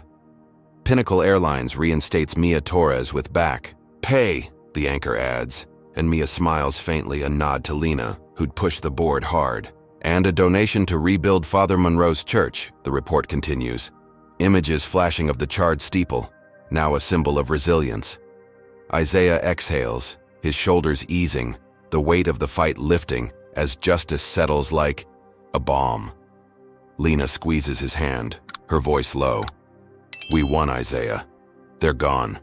Pinnacle Airlines reinstates Mia Torres with back pay, the anchor adds, and Mia smiles faintly, a nod to Lena, who'd pushed the board hard. And a donation to rebuild Father Monroe's church, the report continues. Images flashing of the charred steeple, now a symbol of resilience. Isaiah exhales, his shoulders easing, the weight of the fight lifting as justice settles like a bomb. Lena squeezes his hand, her voice low. "We won, Isaiah. They're gone."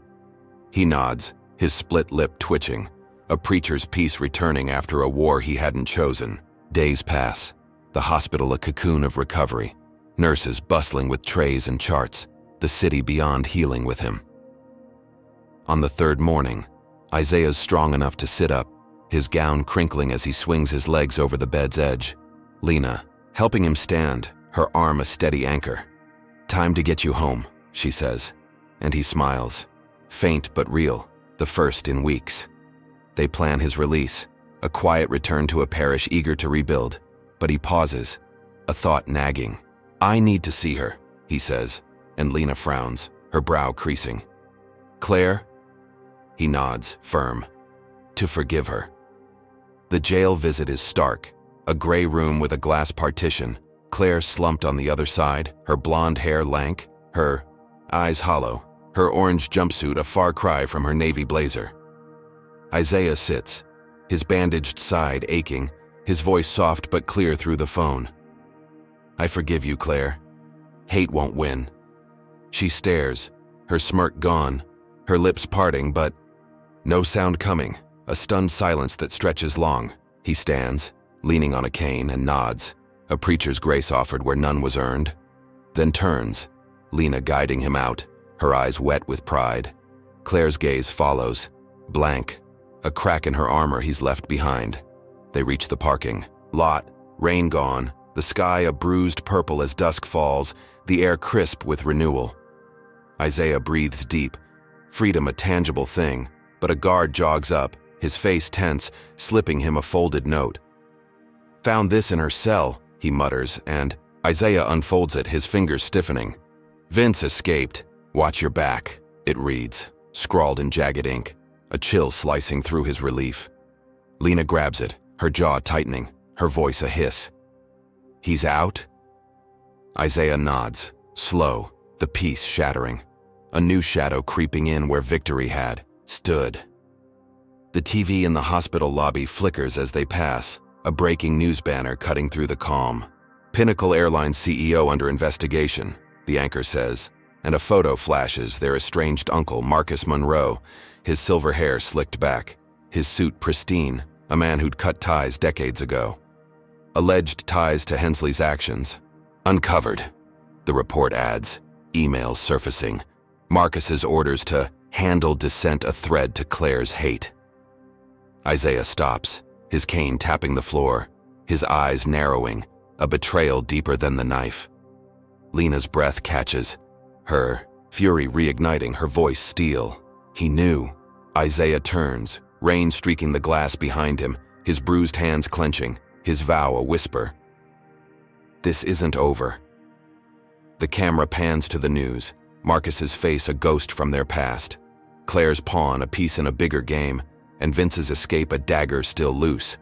He nods, his split lip twitching, a preacher's peace returning after a war he hadn't chosen. Days pass, the hospital a cocoon of recovery, nurses bustling with trays and charts, the city beyond healing with him. On the third morning, Isaiah's strong enough to sit up, his gown crinkling as he swings his legs over the bed's edge. Lena, helping him stand, her arm a steady anchor. "Time to get you home," she says, and he smiles. Faint but real, the first in weeks. They plan his release, a quiet return to a parish eager to rebuild, but he pauses, a thought nagging. "I need to see her," he says, and Lena frowns, her brow creasing. "Claire?" He nods, firm. "To forgive her." The jail visit is stark, a gray room with a glass partition, Claire slumped on the other side, her blonde hair lank, her eyes hollow, her orange jumpsuit a far cry from her navy blazer. Isaiah sits, his bandaged side aching, his voice soft but clear through the phone. "I forgive you, Claire. Hate won't win." She stares, her smirk gone, her lips parting, but no sound coming, a stunned silence that stretches long. He stands, leaning on a cane, and nods, a preacher's grace offered where none was earned, then turns, Lena guiding him out, her eyes wet with pride. Claire's gaze follows, blank, a crack in her armor he's left behind. They reach the parking lot, rain gone, the sky a bruised purple as dusk falls, the air crisp with renewal. Isaiah breathes deep, freedom a tangible thing, but a guard jogs up, his face tense, slipping him a folded note. "Found this in her cell," he mutters, and Isaiah unfolds it, his fingers stiffening. "Vince escaped. Watch your back," it reads, scrawled in jagged ink, a chill slicing through his relief. Lena grabs it, her jaw tightening, her voice a hiss. "He's out?" Isaiah nods, slow, the peace shattering, a new shadow creeping in where victory had stood. The TV in the hospital lobby flickers as they pass, a breaking news banner cutting through the calm. "Pinnacle Airline CEO under investigation," the anchor says, and a photo flashes their estranged uncle, Marcus Monroe, his silver hair slicked back, his suit pristine, a man who'd cut ties decades ago. Alleged ties to Hensley's actions. "Uncovered," the report adds, emails surfacing. Marcus's orders to handle dissent a thread to Claire's hate. Isaiah stops, his cane tapping the floor, his eyes narrowing, a betrayal deeper than the knife. Lena's breath catches, her fury reigniting, her voice steel. He knew. Isaiah turns, rain streaking the glass behind him, his bruised hands clenching, his vow a whisper. "This isn't over." The camera pans to the news, Marcus's face a ghost from their past, Claire's pawn a piece in a bigger game, and Vince's escape a dagger still loose.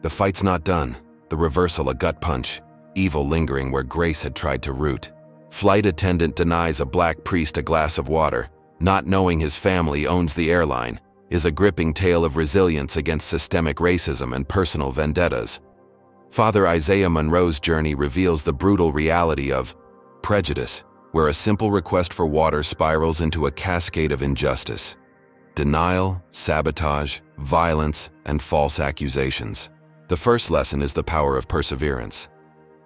The fight's not done, the reversal a gut punch, evil lingering where grace had tried to root. Flight attendant denies a black priest a glass of water, not knowing his family owns the airline, is a gripping tale of resilience against systemic racism and personal vendettas. Father Isaiah Monroe's journey reveals the brutal reality of prejudice, where a simple request for water spirals into a cascade of injustice. Denial, sabotage, violence, and false accusations. The first lesson is the power of perseverance.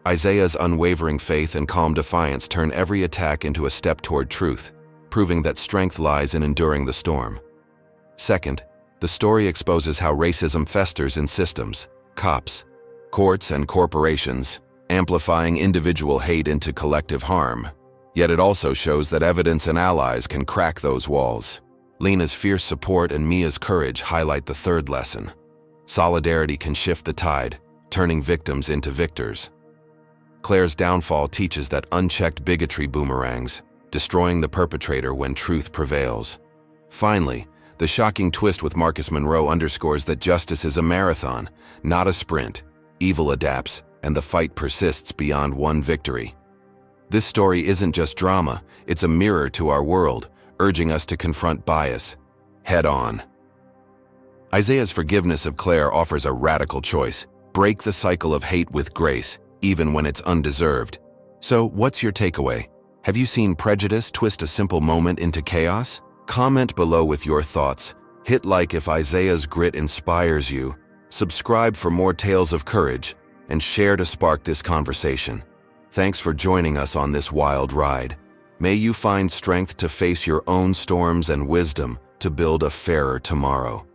Isaiah's unwavering faith and calm defiance turn every attack into a step toward truth, proving that strength lies in enduring the storm. Second, the story exposes how racism festers in systems, cops, courts, and corporations, amplifying individual hate into collective harm. Yet it also shows that evidence and allies can crack those walls. Lena's fierce support and Mia's courage highlight the third lesson. Solidarity can shift the tide, turning victims into victors. Claire's downfall teaches that unchecked bigotry boomerangs, destroying the perpetrator when truth prevails. Finally, the shocking twist with Marcus Monroe underscores that justice is a marathon, not a sprint. Evil adapts, and the fight persists beyond one victory. This story isn't just drama, it's a mirror to our world, urging us to confront bias head on. Isaiah's forgiveness of Claire offers a radical choice. Break the cycle of hate with grace, even when it's undeserved. So, what's your takeaway? Have you seen prejudice twist a simple moment into chaos? Comment below with your thoughts. Hit like if Isaiah's grit inspires you. Subscribe for more tales of courage, and share to spark this conversation. Thanks for joining us on this wild ride. May you find strength to face your own storms and wisdom to build a fairer tomorrow.